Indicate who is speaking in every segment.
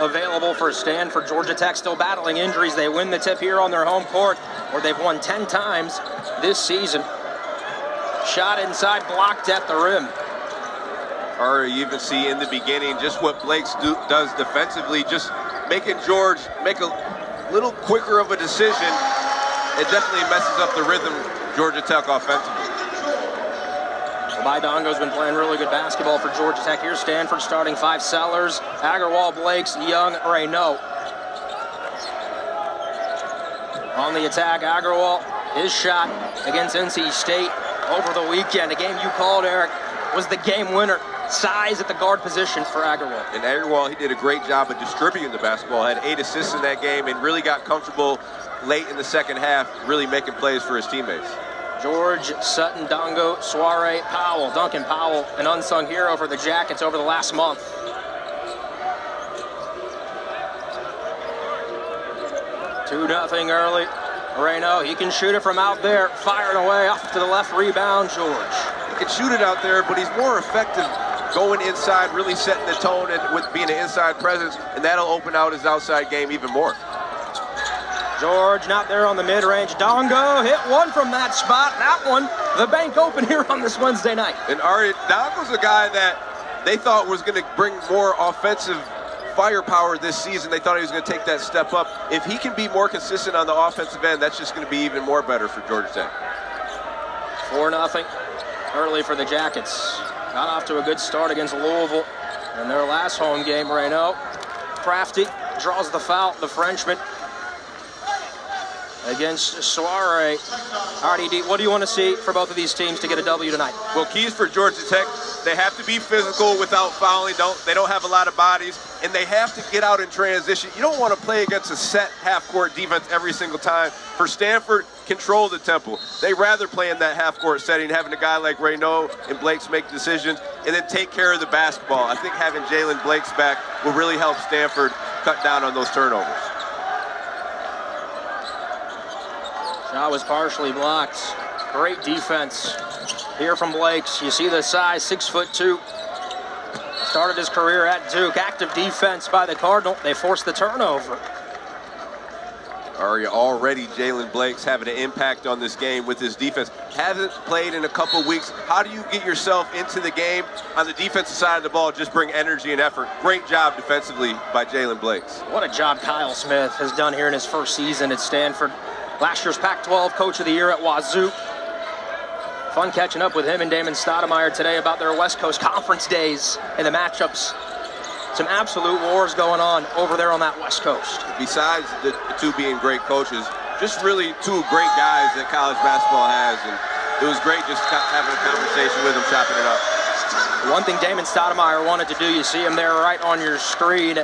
Speaker 1: available for Stanford. Georgia Tech still battling injuries. They win the tip here on their home court, where they've won 10 times this season. Shot inside, blocked at the rim.
Speaker 2: Or you even see in the beginning just what Blake does defensively, just making George make a little quicker of a decision. It definitely messes up the rhythm Georgia Tech offensively.
Speaker 1: Dongo's been playing really good basketball for Georgia Tech. Here's Stanford starting 5: Sellers, Agarwal, Blakes, Young, Raynaud. On the attack, Agarwal, his shot against NC State over the weekend. A game you called, Eric, was the game winner. Size at the guard position for Agarwal.
Speaker 2: And Agarwal, he did a great job of distributing the basketball. Had 8 assists in that game and really got comfortable late in the second half, really making plays for his teammates.
Speaker 1: George, Sutton, Dongo, Soare, Powell. Duncan Powell, an unsung hero for the Jackets over the last month. Two 2-0 early. Raynaud, he can shoot it from out there. Firing away off to the left, rebound, George.
Speaker 2: He can shoot it out there, but he's more effective going inside, really setting the tone and with being an inside presence, and that'll open out his outside game even more.
Speaker 1: George not there on the mid-range. Dongo hit one from that spot. That one, the bank open here on this Wednesday night.
Speaker 2: And Dongo's a guy that they thought was going to bring more offensive firepower this season. They thought he was going to take that step up. If he can be more consistent on the offensive end, that's just going to be even more better for Georgia Tech.
Speaker 1: 4-0 early for the Jackets. Got off to a good start against Louisville in their last home game. Raynaud, crafty, draws the foul, the Frenchman, against Soare. RDD, what do you want to see for both of these teams to get a W tonight?
Speaker 2: Well, keys for Georgia Tech, they have to be physical without fouling. They don't have a lot of bodies, and they have to get out in transition. You don't want to play against a set half-court defense every single time. For Stanford, control the tempo. They rather play in that half-court setting, having a guy like Raynaud and Blakes make decisions, and then take care of the basketball. I think having Jalen Blakes back will really help Stanford cut down on those turnovers.
Speaker 1: Shot was partially blocked. Great defense here from Blakes. You see the size, 6'2". Started his career at Duke. Active defense by the Cardinal. They forced the turnover.
Speaker 2: Already Jalen Blakes having an impact on this game with his defense. Hasn't played in a couple weeks. How do you get yourself into the game on the defensive side of the ball? Just bring energy and effort. Great job defensively by Jalen Blakes.
Speaker 1: What a job Kyle Smith has done here in his first season at Stanford. Last year's Pac-12 Coach of the Year at Wazoo. Fun catching up with him and Damon Stoudemire today about their West Coast Conference days and the matchups. Some absolute wars going on over there on that West Coast.
Speaker 2: Besides the two being great coaches, just really two great guys that college basketball has, and it was great just having a conversation with them, chopping it up.
Speaker 1: One thing Damon Stoudemire wanted to do, you see him there right on your screen,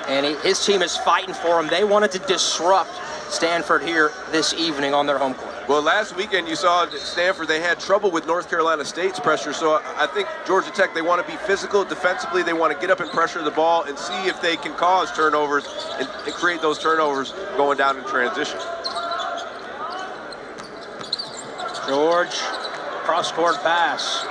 Speaker 1: and his team is fighting for him. They wanted to disrupt Stanford here this evening on their home court.
Speaker 2: Well, last weekend you saw Stanford, they had trouble with North Carolina State's pressure, so I think Georgia Tech, they want to be physical defensively. They want to get up and pressure the ball and see if they can cause turnovers and create those turnovers going down in transition.
Speaker 1: George, cross-court pass.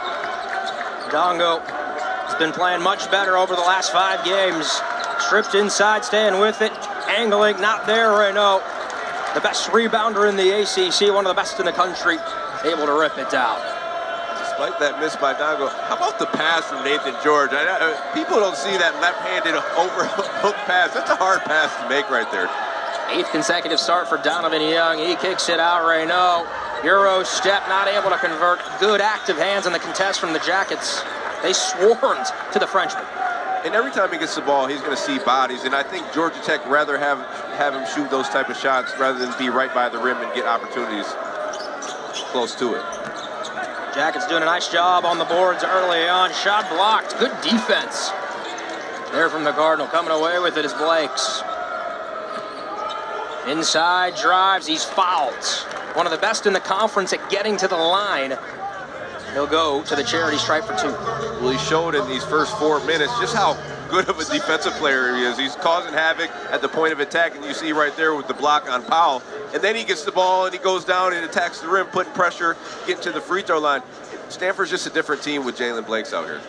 Speaker 1: Dongo has been playing much better over the last 5 games. Stripped inside, staying with it. Angling, not there, Raynaud. The best rebounder in the ACC, one of the best in the country, able to rip it down.
Speaker 2: Despite that miss by Dongo, how about the pass from Nathan George? People don't see that left-handed overhook pass. That's a hard pass to make right there.
Speaker 1: 8th consecutive start for Donovan Young. He kicks it out, Raynaud. Euro step, not able to convert. Good active hands in the contest from the Jackets. They swarmed to the Frenchman.
Speaker 2: And every time he gets the ball, he's going to see bodies. And I think Georgia Tech rather have him shoot those type of shots rather than be right by the rim and get opportunities close to it.
Speaker 1: Jackets doing a nice job on the boards early on. Shot blocked. Good defense there from the Cardinal. Coming away with it is Blakes. Inside drives. He's fouled. One of the best in the conference at getting to the line. He'll go to the charity stripe for 2.
Speaker 2: Well, he showed in these first 4 minutes just how good of a defensive player he is. He's causing havoc at the point of attack, and you see right there with the block on Powell. And then he gets the ball, and he goes down and attacks the rim, putting pressure, getting to the free throw line. Stanford's just a different team with Jalen Blakes out here.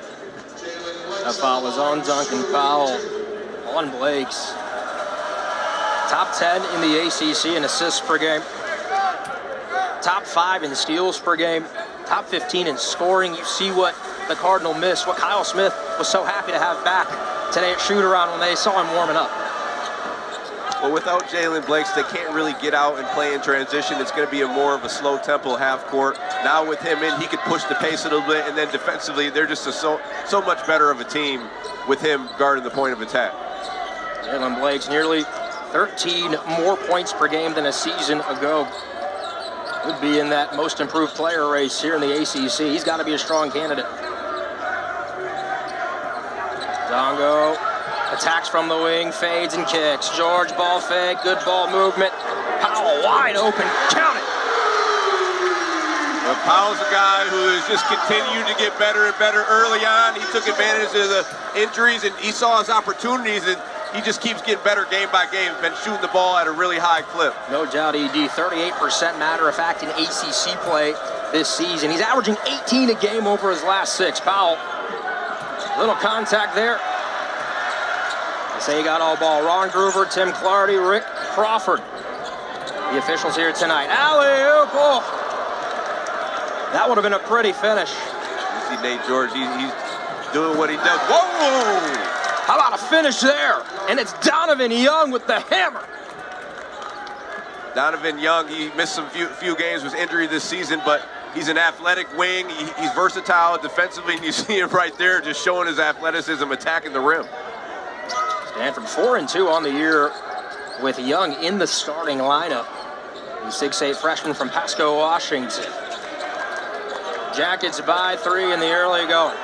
Speaker 1: That foul was on Duncan Powell. Jalen Blakes, top 10 in the ACC in assists per game, top 5 in steals per game, top 15 in scoring. You see what the Cardinal missed, what Kyle Smith was so happy to have back today at shoot-around when they saw him warming up.
Speaker 2: But without Jalen Blakes, they can't really get out and play in transition. It's going to be more of a slow tempo half court. Now with him in, he could push the pace a little bit, and then defensively, they're just so much better of a team with him guarding the point of attack.
Speaker 1: Jalen Blakes nearly 13 more points per game than a season ago. Would be in that most improved player race here in the ACC. He's got to be a strong candidate. Dongo attacks from the wing, fades and kicks. George, ball fake, good ball movement. Powell wide open, count it.
Speaker 2: Well, Powell's a guy who has just continued to get better and better early on. He took advantage of the injuries and he saw his opportunities, and he just keeps getting better game by game. Been shooting the ball at a really high clip.
Speaker 1: No doubt, ED. 38% matter of fact in ACC play this season. He's averaging 18 a game over his last 6. Powell, little contact there. They say he got all ball. Ron Groover, Tim Clardy, Rick Crawford. The officials here tonight. Alley-oop. Oh. That would have been a pretty finish.
Speaker 2: You see Nate George, he's doing what he does. Whoa!
Speaker 1: How about a finish there? And it's Donovan Young with the hammer.
Speaker 2: Donovan Young, he missed some few games with injury this season, but he's an athletic wing. He's versatile defensively, and you see him right there just showing his athleticism, attacking the rim.
Speaker 1: Stanford 4-2 on the year with Young in the starting lineup. The 6'8" freshman from Pasco, Washington. Jackets by 3 in the early going.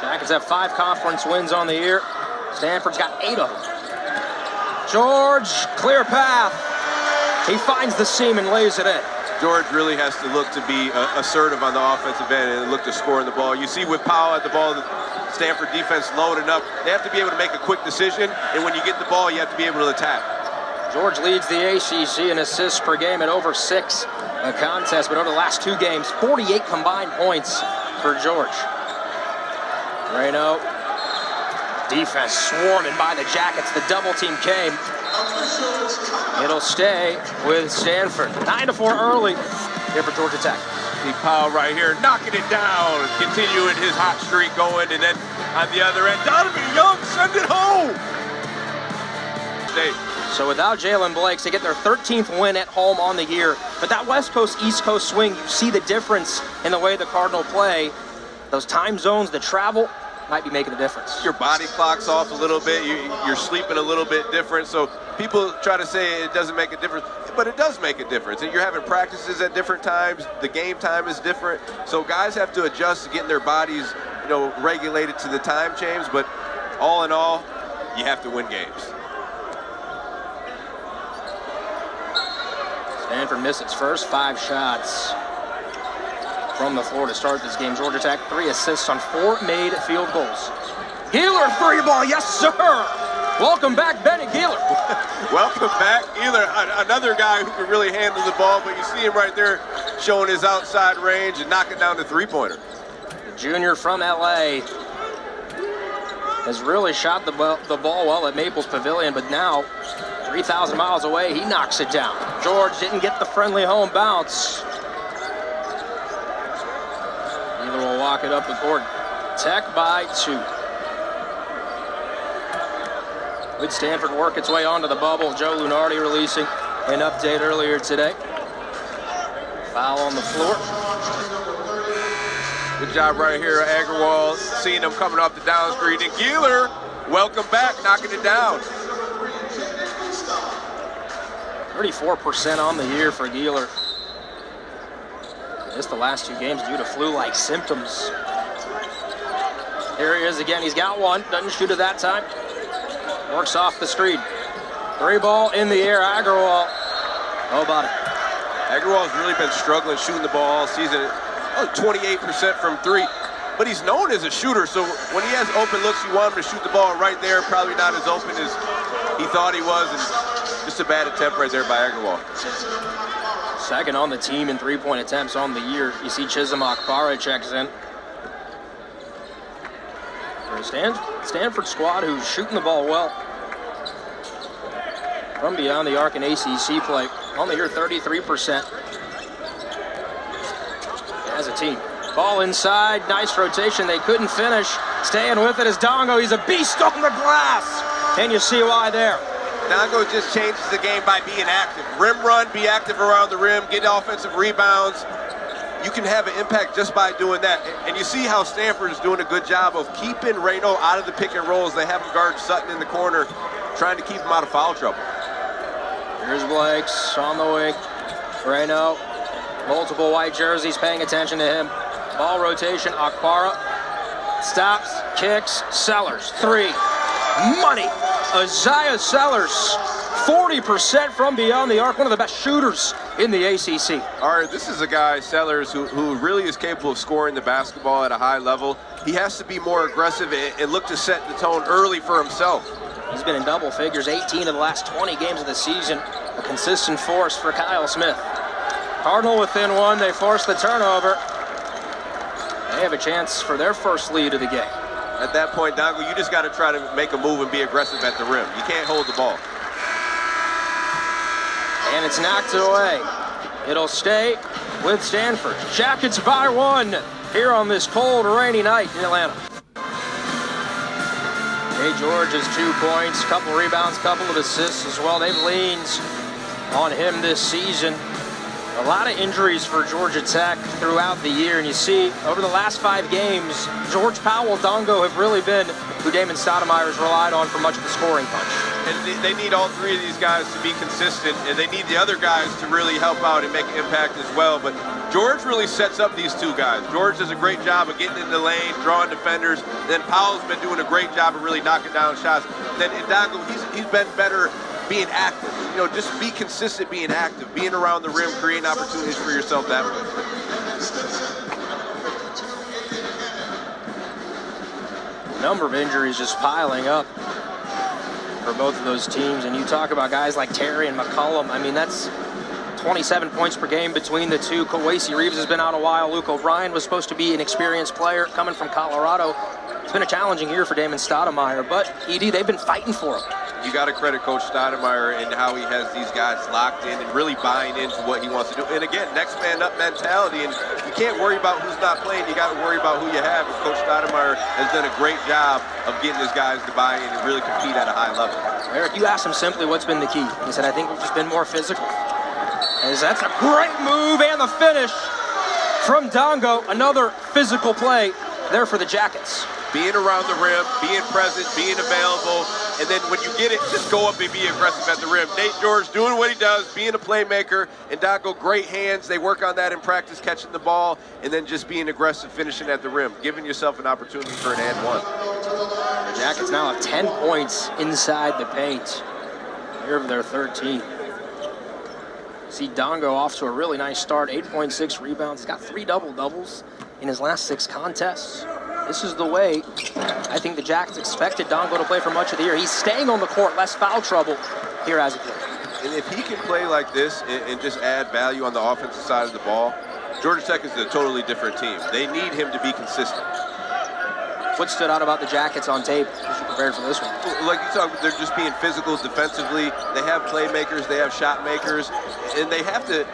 Speaker 1: Jackets have 5 conference wins on the year. Stanford's got 8 of them. George, clear path. He finds the seam and lays it in.
Speaker 2: George really has to look to be assertive on the offensive end and look to score in the ball. You see with Powell at the ball, the Stanford defense loaded up. They have to be able to make a quick decision, and when you get the ball, you have to be able to attack. George
Speaker 1: leads the ACC in assists per game at over 6 a contest, but over the last 2 games, 48 combined points for George. Reno, defense swarming by the Jackets. The double team came. It'll stay with Stanford. 9-4 early here for Georgia Tech.
Speaker 2: See Powell right here knocking it down, continuing his hot streak going, and then on the other end, Donovan Young send it home.
Speaker 1: So without Jalen Blakes, they get their 13th win at home on the year. But that West Coast, East Coast swing, you see the difference in the way the Cardinal play. Those time zones, the travel, might be making a difference.
Speaker 2: Your body clock's off a little bit. You're sleeping a little bit different. So people try to say it doesn't make a difference, but it does make a difference. And you're having practices at different times. The game time is different. So guys have to adjust to getting their bodies, regulated to the time change. But all in all, you have to win games.
Speaker 1: Stanford missed its first 5 shots from the floor to start this game. Georgia Tech 3 assists on 4 made field goals. Geeler 3-ball, yes sir! Welcome back, Benny Geeler.
Speaker 2: Welcome back, Geeler, another guy who can really handle the ball, but you see him right there showing his outside range and knocking down the 3-pointer.
Speaker 1: The junior from LA has really shot the ball well at Maples Pavilion, but now 3,000 miles away, he knocks it down. George didn't get the friendly home bounce. Geeler will walk it up the court. Tech by 2. Would Stanford work its way onto the bubble? Joe Lunardi releasing an update earlier today. Foul on the floor.
Speaker 2: Good job right here, Agarwal, seeing him coming off the down screen. And Geeler, welcome back, knocking it down.
Speaker 1: 34% on the year for Geeler. Missed the last 2 games due to flu-like symptoms. Here he is again. He's got one. Doesn't shoot it that time. Works off the screen. 3-ball in the air. Agarwal. How about it?
Speaker 2: Agarwal's really been struggling shooting the ball all season. 28% from 3. But he's known as a shooter, so when he has open looks, you want him to shoot the ball right there. Probably not as open as he thought he was. And just a bad attempt right there by Agarwal.
Speaker 1: Second on the team in 3-point attempts on the year. You see Chisholm Akbara checks in. for a Stanford squad who's shooting the ball well from beyond the arc in ACC play. On the year, 33% as a team. Ball inside, nice rotation. They couldn't finish. Staying with it is Dongo. He's a beast on the glass. Can you see why there?
Speaker 2: Dongo just changes the game by being active. Rim run, be active around the rim, get offensive rebounds. You can have an impact just by doing that. And you see how Stanford is doing a good job of keeping Reno out of the pick and rolls. They have him guard Sutton in the corner, trying to keep him out of foul trouble.
Speaker 1: Here's Blakes on the wing. Reno, multiple white jerseys paying attention to him. Ball rotation, Akbara stops, kicks, Sellers, three. Money, Isaiah Sellers, 40% from beyond the arc, one of the best shooters in the ACC.
Speaker 2: All right, this is a guy, Sellers, who really is capable of scoring the basketball at a high level. He has to be more aggressive and look to set the tone early for himself.
Speaker 1: He's been in double figures 18 of the last 20 games of the season. A consistent force for Kyle Smith. Cardinal within one, they force the turnover. They have a chance for their first lead of the game.
Speaker 2: At that point, Dongo, you just got to try to make a move and be aggressive at the rim. You can't hold the ball.
Speaker 1: And it's knocked away. It'll stay with Stanford. Jackets by one here on this cold, rainy night in Atlanta. Hey, George has 2 points, couple rebounds, couple of assists as well. They've leaned on him this season. A lot of injuries for Georgia Tech throughout the year, and you see over the last 5 games, George Powell, Dongo have really been who Damon Stoudemire's relied on for much of the scoring punch.
Speaker 2: And they need all 3 of these guys to be consistent, and they need the other guys to really help out and make an impact as well. But George really sets up these 2 guys. George does a great job of getting in the lane, drawing defenders. Then Powell's been doing a great job of really knocking down shots. Then Dongo, he's been better being active. You know, just be consistent being active, being around the rim, creating opportunities for yourself that way.
Speaker 1: Number of injuries just piling up for both of those teams, and you talk about guys like Terry and McCollum. I mean, that's 27 points per game between the two. Kawasi Reeves has been out a while. Luke O'Brien was supposed to be an experienced player coming from Colorado. It's been a challenging year for Damon Stoudemire, but ED, they've been fighting for him.
Speaker 2: You got to credit Coach Stoudemire and how he has these guys locked in and really buying into what he wants to do. And again, next man up mentality, and you can't worry about who's not playing. You got to worry about who you have. And Coach Stoudemire has done a great job of getting his guys to buy in and really compete at a high level.
Speaker 1: Eric, you asked him simply what's been the key. He said, I think we've just been more physical. And that's a great move, and the finish from Dongo. Another physical play there for the Jackets.
Speaker 2: Being around the rim, being present, being available, and then when you get it, just go up and be aggressive at the rim. Nate George doing what he does, being a playmaker, and Dongo, great hands. They work on that in practice, catching the ball, and then just being aggressive, finishing at the rim, giving yourself an opportunity for an and one.
Speaker 1: The Jackets now have 10 points inside the paint. Here of their 13. See Dongo off to a really nice start, 8.6 rebounds. He's got 3 double-doubles in his last 6 contests. This is the way I think the Jackets expected Dongo to play for much of the year. He's staying on the court, less foul trouble here as he plays.
Speaker 2: And if he can play like this and just add value on the offensive side of the ball, Georgia Tech is a totally different team. They need him to be consistent.
Speaker 1: What stood out about the Jackets on tape as you prepared for this one?
Speaker 2: Like you talk, they're just being physical defensively. They have playmakers, they have shot makers, and they have to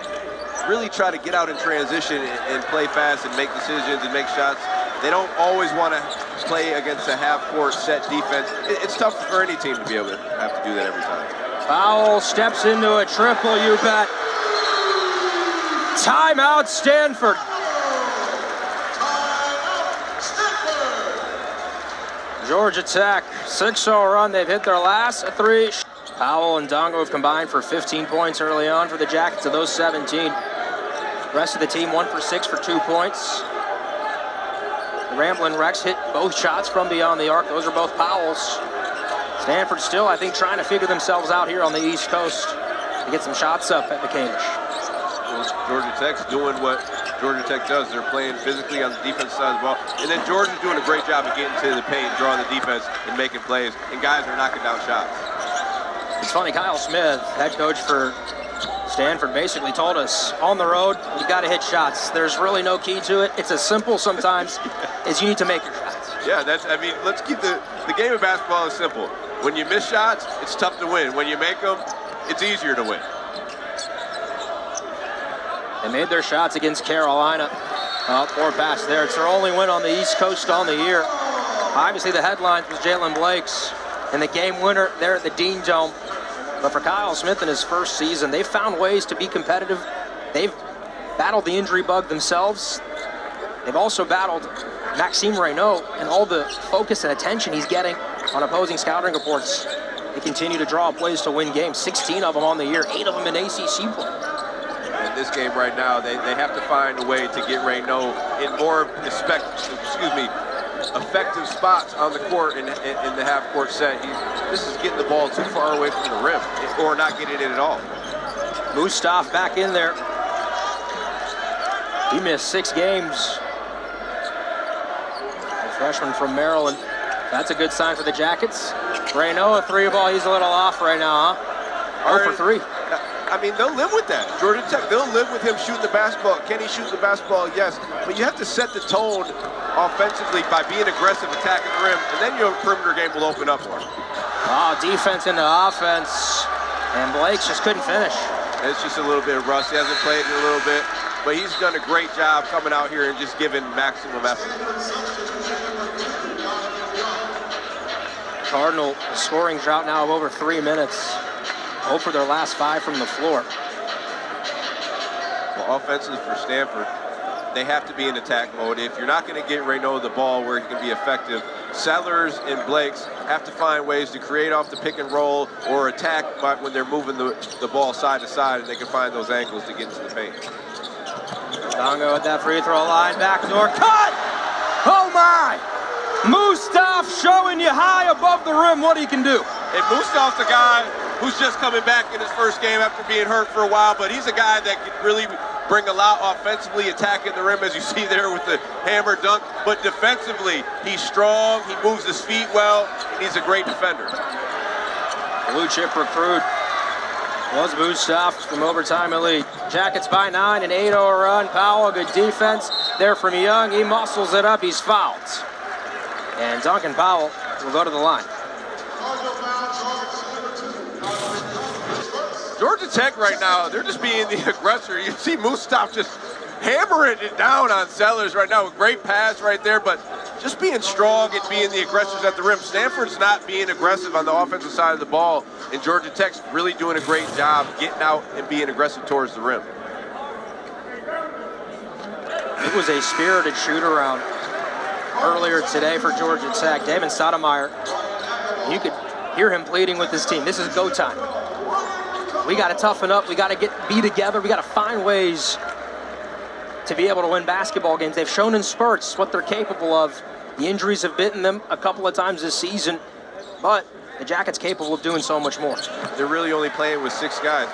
Speaker 2: really try to get out in transition and play fast and make decisions and make shots. They don't always want to play against a half-court set defense. It's tough for any team to be able to have to do that every time.
Speaker 1: Powell steps into a triple, you bet. Timeout, Stanford. Georgia Tech, 6-0 run. They've hit their last 3. Powell and Dongo have combined for 15 points early on for the Jackets of those 17. The rest of the team 1 for 6 for 2 points. The Ramblin' Rex hit both shots from beyond the arc. Those are both Powell's. Stanford still, I think, trying to figure themselves out here on the East Coast to get some shots up at McCamish.
Speaker 2: Georgia Tech's doing what Georgia Tech does. They're playing physically on the defense side of the ball. And then Georgia's doing a great job of getting to the paint, drawing the defense, and making plays. And guys are knocking down shots.
Speaker 1: It's funny, Kyle Smith, head coach for Stanford basically told us, on the road, you got to hit shots. There's really no key to it. It's as simple sometimes as you need to make your shots.
Speaker 2: Yeah, let's keep the game of basketball is simple. When you miss shots, it's tough to win. When you make them, it's easier to win.
Speaker 1: They made their shots against Carolina. Poor pass there. It's their only win on the East Coast on the year. Obviously, the headlines was Jalen Blake's and the game winner there at the Dean Dome. But for Kyle Smith in his first season, they've found ways to be competitive. They've battled the injury bug themselves. They've also battled Maxime Reynaud and all the focus and attention he's getting on opposing scouting reports. They continue to draw up ways to win games, 16 of them on the year, 8 of them in ACC play.
Speaker 2: In this game right now, they have to find a way to get Reynaud in more effective spots on the court in the half-court set. This is getting the ball too far away from the rim or not getting it at all.
Speaker 1: Mustaf back in there. He missed 6 games. The freshman from Maryland. That's a good sign for the Jackets. Reynaud, a 3-ball. He's a little off right now, huh? 0 for 3.
Speaker 2: I mean, they'll live with that. Georgia Tech, they'll live with him shooting the basketball. Can he shoot the basketball? Yes. But you have to set the tone offensively by being aggressive, attacking the rim, and then your perimeter game will open up for him.
Speaker 1: Oh, defense into offense. And Blake's just couldn't finish.
Speaker 2: It's just a little bit of rust. He hasn't played in a little bit, but he's done a great job coming out here and just giving maximum effort.
Speaker 1: Cardinal scoring drought now of over 3 minutes. 0 for their last 5 from the floor.
Speaker 2: Well, offensively for Stanford, they have to be in attack mode. If you're not going to get Reynaud the ball where he can be effective, Sellers and Blakes have to find ways to create off the pick and roll or attack when they're moving the ball side to side, and they can find those angles to get into the paint.
Speaker 1: Dongo at that free throw line, backdoor cut! Oh my! Mustaf showing you high above the rim what he can do.
Speaker 2: And Mustaf's a guy who's just coming back in his first game after being hurt for a while, but he's a guy that can really bring a lot offensively, attacking the rim, as you see there with the hammer dunk. But defensively, he's strong, he moves his feet well, and he's a great defender.
Speaker 1: Blue chip recruit was Mustaf from Overtime Elite. Jackets by 9, an 8-0 run. Powell, good defense there from Young. He muscles it up, he's fouled. And Duncan Powell will go to the line.
Speaker 2: Georgia Tech right now, they're just being the aggressor. You see Mustaf just hammering it down on Sellers right now. A great pass right there, but just being strong and being the aggressors at the rim. Stanford's not being aggressive on the offensive side of the ball, and Georgia Tech's really doing a great job getting out and being aggressive towards the rim.
Speaker 1: It was a spirited shoot-around earlier today for Georgia Tech. David Sotomayor, you could hear him pleading with his team. This is go time. We got to toughen up. We got to be together. We got to find ways to be able to win basketball games. They've shown in spurts what they're capable of. The injuries have bitten them a couple of times this season, but the Jackets capable of doing so much more.
Speaker 2: They're really only playing with 6 guys,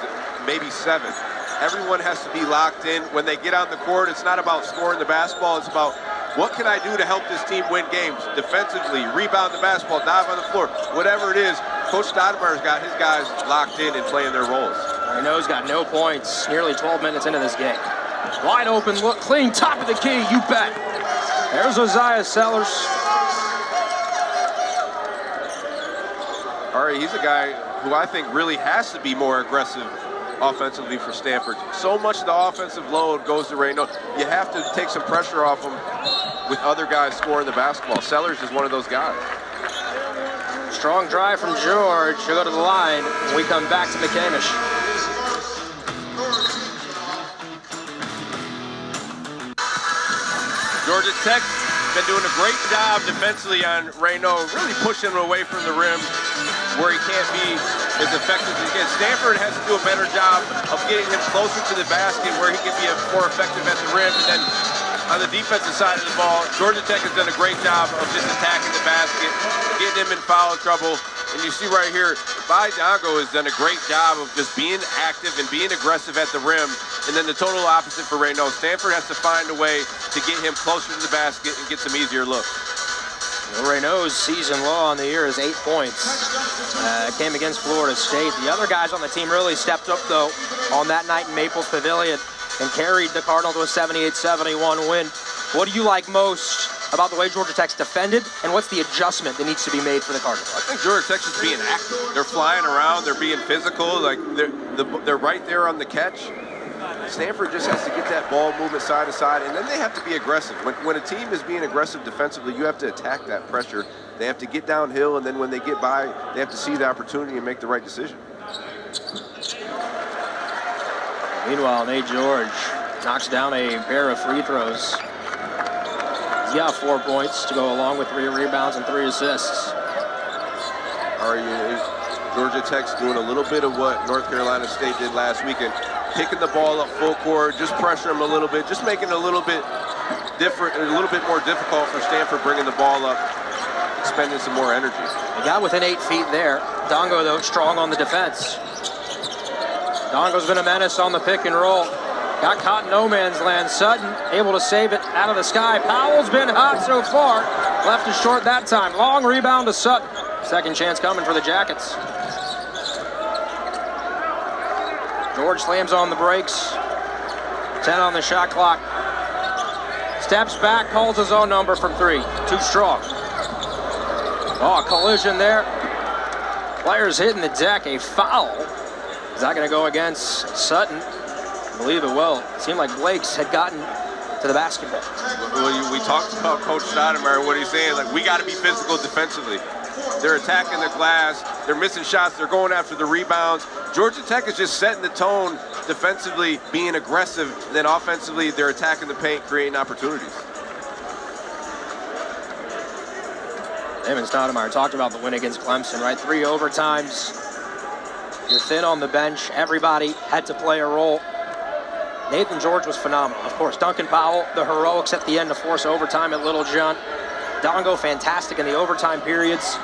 Speaker 2: maybe 7. Everyone has to be locked in. When they get on the court, it's not about scoring the basketball. It's about what can I do to help this team win games defensively, rebound the basketball, dive on the floor, whatever it is. Coach Stoudemire's got his guys locked in and playing their roles.
Speaker 1: Reynaud's got no points, nearly 12 minutes into this game. Wide open look, clean, top of the key, you bet. There's Isaiah Sellers.
Speaker 2: All right, he's a guy who I think really has to be more aggressive offensively for Stanford. So much of the offensive load goes to Reynaud. You have to take some pressure off him with other guys scoring the basketball. Sellers is one of those guys.
Speaker 1: Strong drive from George. He'll go to the line when we come back to McCamish.
Speaker 2: Georgia Tech been doing a great job defensively on Reynaud, really pushing him away from the rim where he can't be as effective as he can. Stanford has to do a better job of getting him closer to the basket where he can be more effective at the rim. And then on the defensive side of the ball, Georgia Tech has done a great job of just attacking the basket, getting him in foul trouble. And you see right here, Dongo has done a great job of just being active and being aggressive at the rim. And then the total opposite for Reynaud. Stanford has to find a way to get him closer to the basket and get some easier looks.
Speaker 1: Reynaud's season low on the year is 8 points. Came against Florida State. The other guys on the team really stepped up, though, on that night in Maples Pavilion and carried the Cardinals to a 78-71 win. What do you like most about the way Georgia Tech's defended, and what's the adjustment that needs to be made for the Cardinals?
Speaker 2: I think Georgia Tech's just being active. They're flying around. They're being physical. Like they're right there on the catch. Stanford just has to get that ball movement side to side, and then they have to be aggressive. When a team is being aggressive defensively, you have to attack that pressure. They have to get downhill, and then when they get by, they have to see the opportunity and make the right decision.
Speaker 1: Meanwhile, Nate George knocks down a pair of free throws. He's got 4 points to go along with 3 rebounds and 3 assists.
Speaker 2: Georgia Tech's doing a little bit of what North Carolina State did last weekend. Picking the ball up full court, just pressure them a little bit, just making it a little bit different, a little bit more difficult for Stanford bringing the ball up, expending some more energy.
Speaker 1: They got within 8 feet there. Dongo, though, strong on the defense. Dongo's been a menace on the pick and roll. Got caught in no man's land. Sutton able to save it out of the sky. Powell's been hot so far. Left it short that time. Long rebound to Sutton. Second chance coming for the Jackets. George slams on the brakes. 10 on the shot clock. Steps back, calls his own number from 3. Too strong. Oh, collision there. Players hitting the deck. A foul. Is that going to go against Sutton? I believe it will. It seemed like Blake's had gotten to the basketball.
Speaker 2: Well, we talked about Coach Stoudemire, what he's saying. Like, we got to be physical defensively. They're attacking the glass. They're missing shots. They're going after the rebounds. Georgia Tech is just setting the tone defensively, being aggressive. And then offensively, they're attacking the paint, creating opportunities.
Speaker 1: Damon Stoudemire talked about the win against Clemson, right? 3 overtimes. You're thin on the bench. Everybody had to play a role. Nathan George was phenomenal. Of course, Duncan Powell, the heroics at the end to force overtime at Little John. Dongo, fantastic in the overtime periods.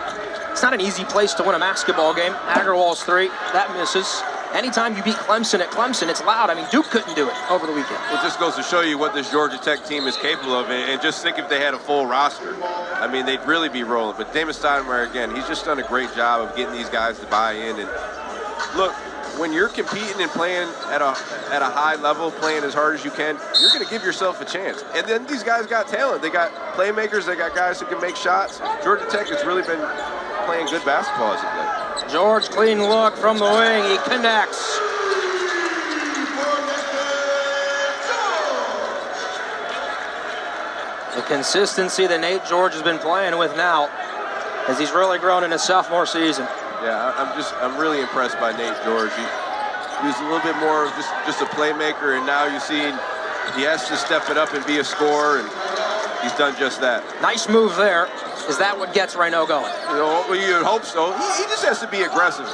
Speaker 1: It's not an easy place to win a basketball game. Agarwal's 3, that misses. Anytime you beat Clemson at Clemson, it's loud. I mean, Duke couldn't do it over the weekend.
Speaker 2: It just goes to show you what this Georgia Tech team is capable of, and just think if they had a full roster. I mean, they'd really be rolling. But Damon Stoudemire, again, he's just done a great job of getting these guys to buy in. And look, when you're competing and playing at a high level, playing as hard as you can, you're going to give yourself a chance. And then these guys got talent. They got playmakers. They got guys who can make shots. Georgia Tech has really been playing good basketball as of late.
Speaker 1: George, clean look from the wing. He connects. The consistency that Nate George has been playing with now, as he's really grown in his sophomore season.
Speaker 2: Yeah, I'm really impressed by Nate George. He was a little bit more of just a playmaker, and now you see he has to step it up and be a scorer, and he's done just that.
Speaker 1: Nice move there. Is that what gets Reynaud going?
Speaker 2: You know, well, you'd hope so. He just has to be aggressive.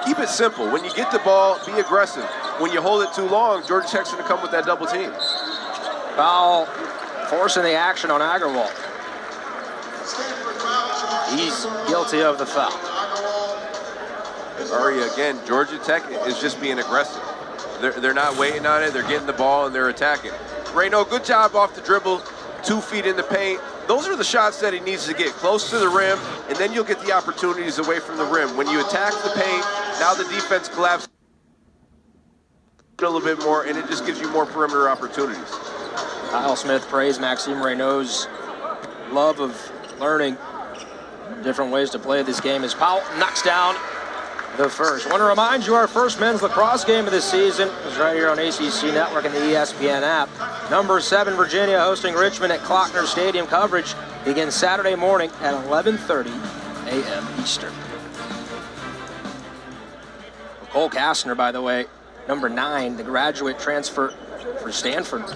Speaker 2: Keep it simple. When you get the ball, be aggressive. When you hold it too long, Georgia Tech's going to come with that double team.
Speaker 1: Foul, forcing the action on Agarwal. He's guilty of the foul.
Speaker 2: Ari, again, Georgia Tech is just being aggressive. They're not waiting on it. They're getting the ball and they're attacking. Reynaud, good job off the dribble, 2 feet in the paint. Those are the shots that he needs to get close to the rim, and then you'll get the opportunities away from the rim. When you attack the paint, now the defense collapses a little bit more, and it just gives you more perimeter opportunities.
Speaker 1: Kyle Smith praised Maxime Reynaud's love of learning different ways to play this game as Powell knocks down the first. I want to remind you our first men's lacrosse game of the season is right here on ACC Network and the ESPN app. Number 7 Virginia hosting Richmond at Klockner Stadium. Coverage begins Saturday morning at 11:30 a.m. Eastern. Cole Kastner, by the way, number 9, the graduate transfer for Stanford.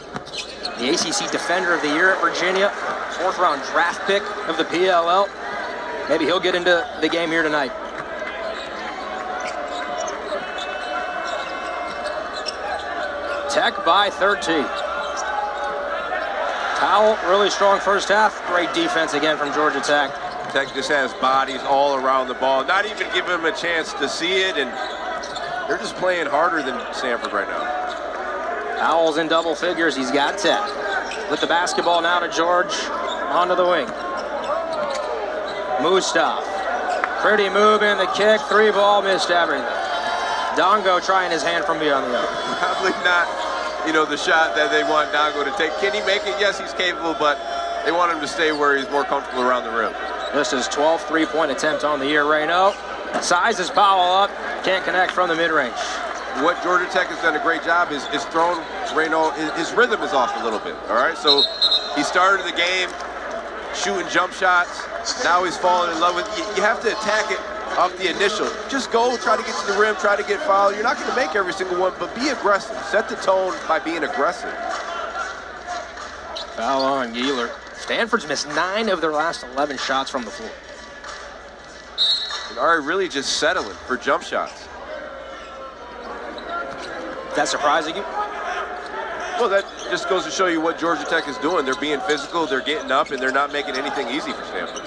Speaker 1: The ACC Defender of the Year at Virginia, 4th round draft pick of the PLL. Maybe he'll get into the game here tonight. Tech by 13. Powell, really strong first half. Great defense again from Georgia Tech.
Speaker 2: Tech just has bodies all around the ball, not even giving them a chance to see it, and they're just playing harder than Stanford right now.
Speaker 1: Powell's in double figures. He's got 10. With the basketball now to George, onto the wing. Mustaf. Pretty move in the kick. 3-ball, missed everything. Dongo trying his hand from beyond the arc.
Speaker 2: Probably not, the shot that they want Dongo to take. Can he make it? Yes, he's capable, but they want him to stay where he's more comfortable around the rim.
Speaker 1: This is 12th three-point attempt on the year, Reno. Sizes Powell up, can't connect from the mid-range.
Speaker 2: What Georgia Tech has done a great job is thrown Reno, his rhythm is off a little bit, all right? So he started the game shooting jump shots. Now he's falling in love with it. You have to attack it off the initial. Just go, try to get to the rim, try to get fouled. You're not going to make every single one, but be aggressive. Set the tone by being aggressive.
Speaker 1: Foul on Gieler. Stanford's missed 9 of their last 11 shots from the floor.
Speaker 2: And Ari really just settling for jump shots.
Speaker 1: Is that surprising you?
Speaker 2: Well, that just goes to show you what Georgia Tech is doing. They're being physical, they're getting up, and they're not making anything easy for Stanford.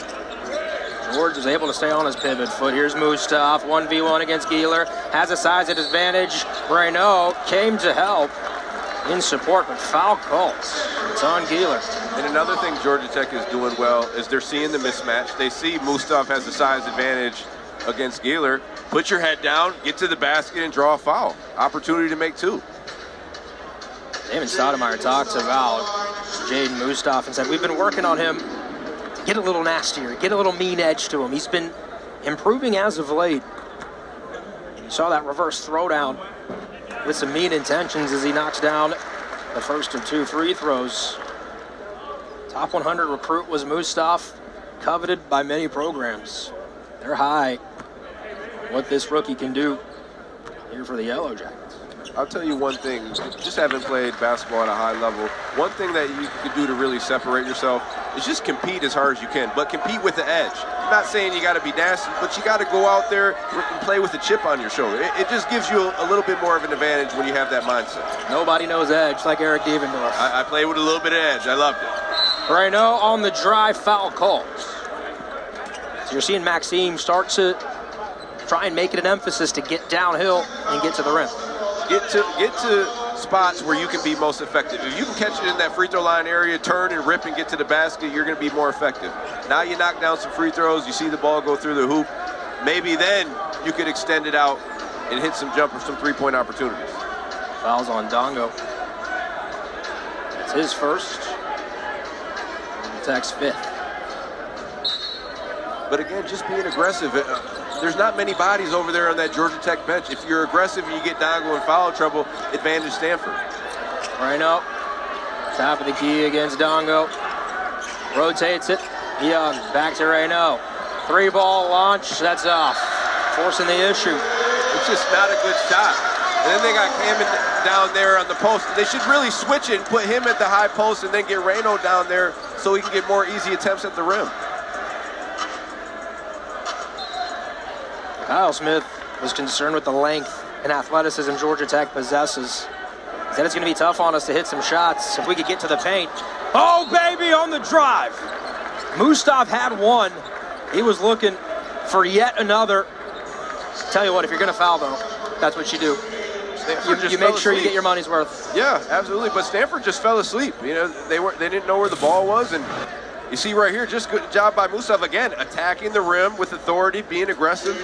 Speaker 1: George is able to stay on his pivot foot. Here's Mustaf, 1v1 against Gieler. Has a size advantage. Reno came to help in support, but foul calls. It's on Gieler.
Speaker 2: And another thing Georgia Tech is doing well is they're seeing the mismatch. They see Mustaf has a size advantage against Gieler. Put your head down, get to the basket, and draw a foul. Opportunity to make 2.
Speaker 1: Damon Stoudemire talks about Jaden Mustaf and said, we've been working on him to get a little nastier, get a little mean edge to him. He's been improving as of late. You saw that reverse throwdown with some mean intentions as he knocks down the first of 2 free throws. Top 100 recruit was Mustaf, coveted by many programs. They're high. What this rookie can do here for the Yellow Jackets.
Speaker 2: I'll tell you one thing, just having played basketball at a high level, one thing that you can do to really separate yourself is just compete as hard as you can, but compete with the edge. I'm not saying you got to be nasty, but you got to go out there and play with a chip on your shoulder. It just gives you a little bit more of an advantage when you have that mindset.
Speaker 1: Nobody knows edge like Eric Devendorf.
Speaker 2: I played with a little bit of edge. I loved it.
Speaker 1: Reno on the drive, foul calls. So you're seeing Maxime start to try and make it an emphasis to get downhill and get to the rim.
Speaker 2: Get to spots where you can be most effective. If you can catch it in that free throw line area, turn and rip and get to the basket, you're going to be more effective. Now you knock down some free throws, you see the ball go through the hoop, maybe then you could extend it out and hit some jumpers, some three-point opportunities.
Speaker 1: Fouls on Dongo. It's his first. Tech's 5th.
Speaker 2: But again, just being aggressive. There's not many bodies over there on that Georgia Tech bench. If you're aggressive and you get Dongo in foul trouble, advantage Stanford.
Speaker 1: Reno, top of the key against Dongo. Rotates it. Young, back to Reno. 3-ball launch, that's off. Forcing the issue.
Speaker 2: It's just not a good shot. And then they got Hammond down there on the post. They should really switch it and put him at the high post and then get Reno down there so he can get more easy attempts at the rim.
Speaker 1: Kyle Smith was concerned with the length and athleticism Georgia Tech possesses. He said it's going to be tough on us to hit some shots if we could get to the paint. Oh, baby, on the drive. Mustaf had one. He was looking for yet another. Tell you what, if you're going to foul, though, that's what you do. You make sure you get your money's worth.
Speaker 2: Yeah, absolutely. But Stanford just fell asleep. You know, they didn't know where the ball was, and you see right here, just good job by Mustaf again, attacking the rim with authority, being aggressive.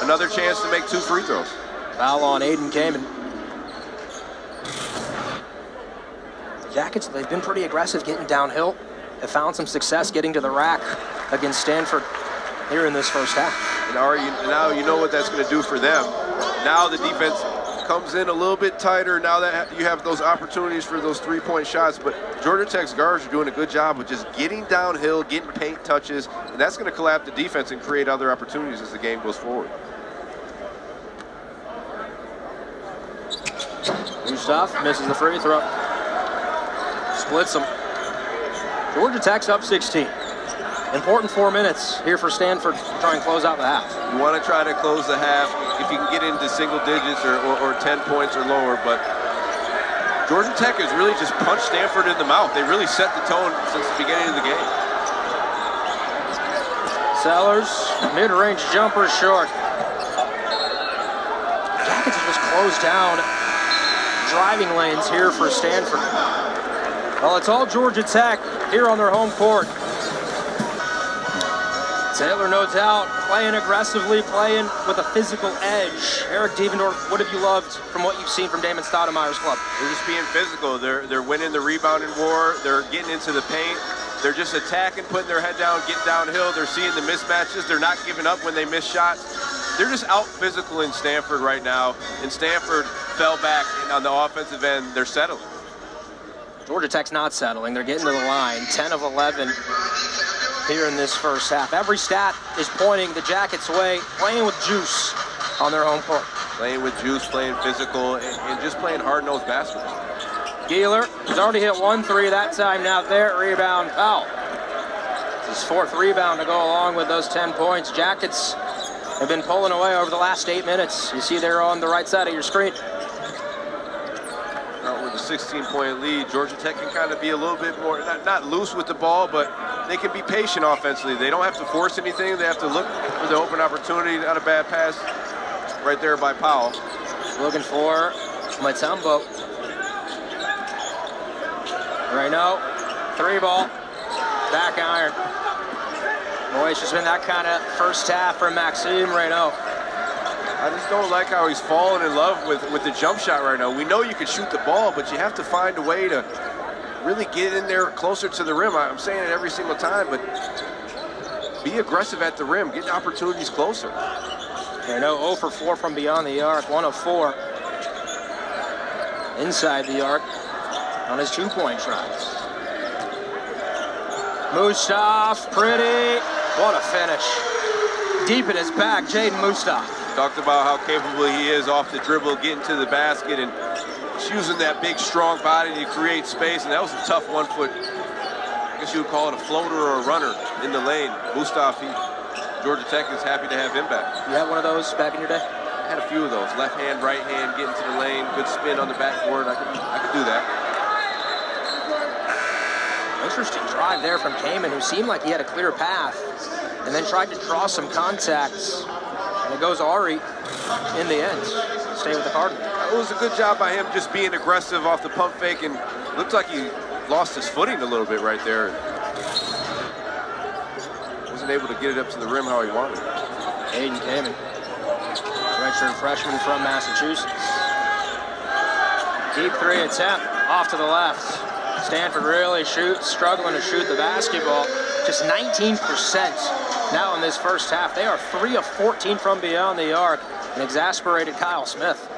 Speaker 2: Another chance to make 2 free throws.
Speaker 1: Foul on Aiden Kamen. Jackets, they've been pretty aggressive getting downhill. Have found some success getting to the rack against Stanford here in this first half.
Speaker 2: And now you know what that's going to do for them. Now the defense comes in a little bit tighter now that you have those opportunities for those 3-point shots. But Georgia Tech's guards are doing a good job of just getting downhill, getting paint touches, and that's going to collapse the defense and create other opportunities as the game goes forward.
Speaker 1: Mustaf misses the free throw. Splits them. Georgia Tech's up 16. Important 4 minutes here for Stanford to try and close out the half.
Speaker 2: You want to try to close the half if you can get into single digits or 10 points or lower, but Georgia Tech has really just punched Stanford in the mouth. They really set the tone since the beginning of the game.
Speaker 1: Sellers, mid-range jumper short. Jackets have just closed down driving lanes here for Stanford. Well, it's all Georgia Tech here on their home court. Taylor, no doubt, playing aggressively, playing with a physical edge. Eric Devendorf, what have you loved from what you've seen from Damon Stoudemire's club?
Speaker 2: They're just being physical. They're winning the rebounding war. They're getting into the paint. They're just attacking, putting their head down, getting downhill. They're seeing the mismatches. They're not giving up when they miss shots. They're just out physical in Stanford right now. And Stanford fell back, and on the offensive end, they're settling.
Speaker 1: Georgia Tech's not settling. They're getting to the line. 10 of 11 here in this first half. Every stat is pointing the Jackets' way, playing with juice on their home court.
Speaker 2: Playing with juice, playing physical, and just playing hard-nosed basketball.
Speaker 1: Geeler has already hit 1 3 that time. Now their rebound foul. His 4th rebound to go along with those 10 points. Jackets have been pulling away over the last 8 minutes. You see there on the right side of your screen.
Speaker 2: Out with a 16-point lead, Georgia Tech can kind of be a little bit more, not loose with the ball, but they can be patient offensively. They don't have to force anything. They have to look for the open opportunity. Not a bad pass right there by Powell.
Speaker 1: Looking for Mutombo. Reno, 3-ball, back iron. Boy, it's just been that kind of first half for Maxime Reno.
Speaker 2: I just don't like how he's fallen in love with the jump shot right now. We know you can shoot the ball, but you have to find a way to really get in there closer to the rim. I'm saying it every single time, but be aggressive at the rim. Get opportunities closer.
Speaker 1: Reno 0 for 4 from beyond the arc, 1 of 4 inside the arc on his 2-point tries. Mustaf, pretty. What a finish. Deep in his back, Jaden Mustaf.
Speaker 2: Talked about how capable he is off the dribble, getting to the basket, and using that big, strong body to create space. And that was a tough 1-foot, I guess you would call it a floater or a runner in the lane. Mustaf, Georgia Tech is happy to have him back.
Speaker 1: You had one of those back in your day?
Speaker 2: I had a few of those. Left hand, right hand, getting to the lane, good spin on the backboard. I could do that.
Speaker 1: Interesting drive there from Kamen, who seemed like he had a clear path, and then tried to draw some contacts. And it goes Ari in the end. Stay with the Cardinals.
Speaker 2: It was a good job by him just being aggressive off the pump fake, and looked like he lost his footing a little bit right there. Wasn't able to get it up to the rim how he wanted.
Speaker 1: Aiden Kamen, redshirt freshman from Massachusetts. Deep 3 attempt off to the left. Stanford really struggling to shoot the basketball. Just 19% now in this first half. They are 3 of 14 from beyond the arc. An exasperated Kyle Smith.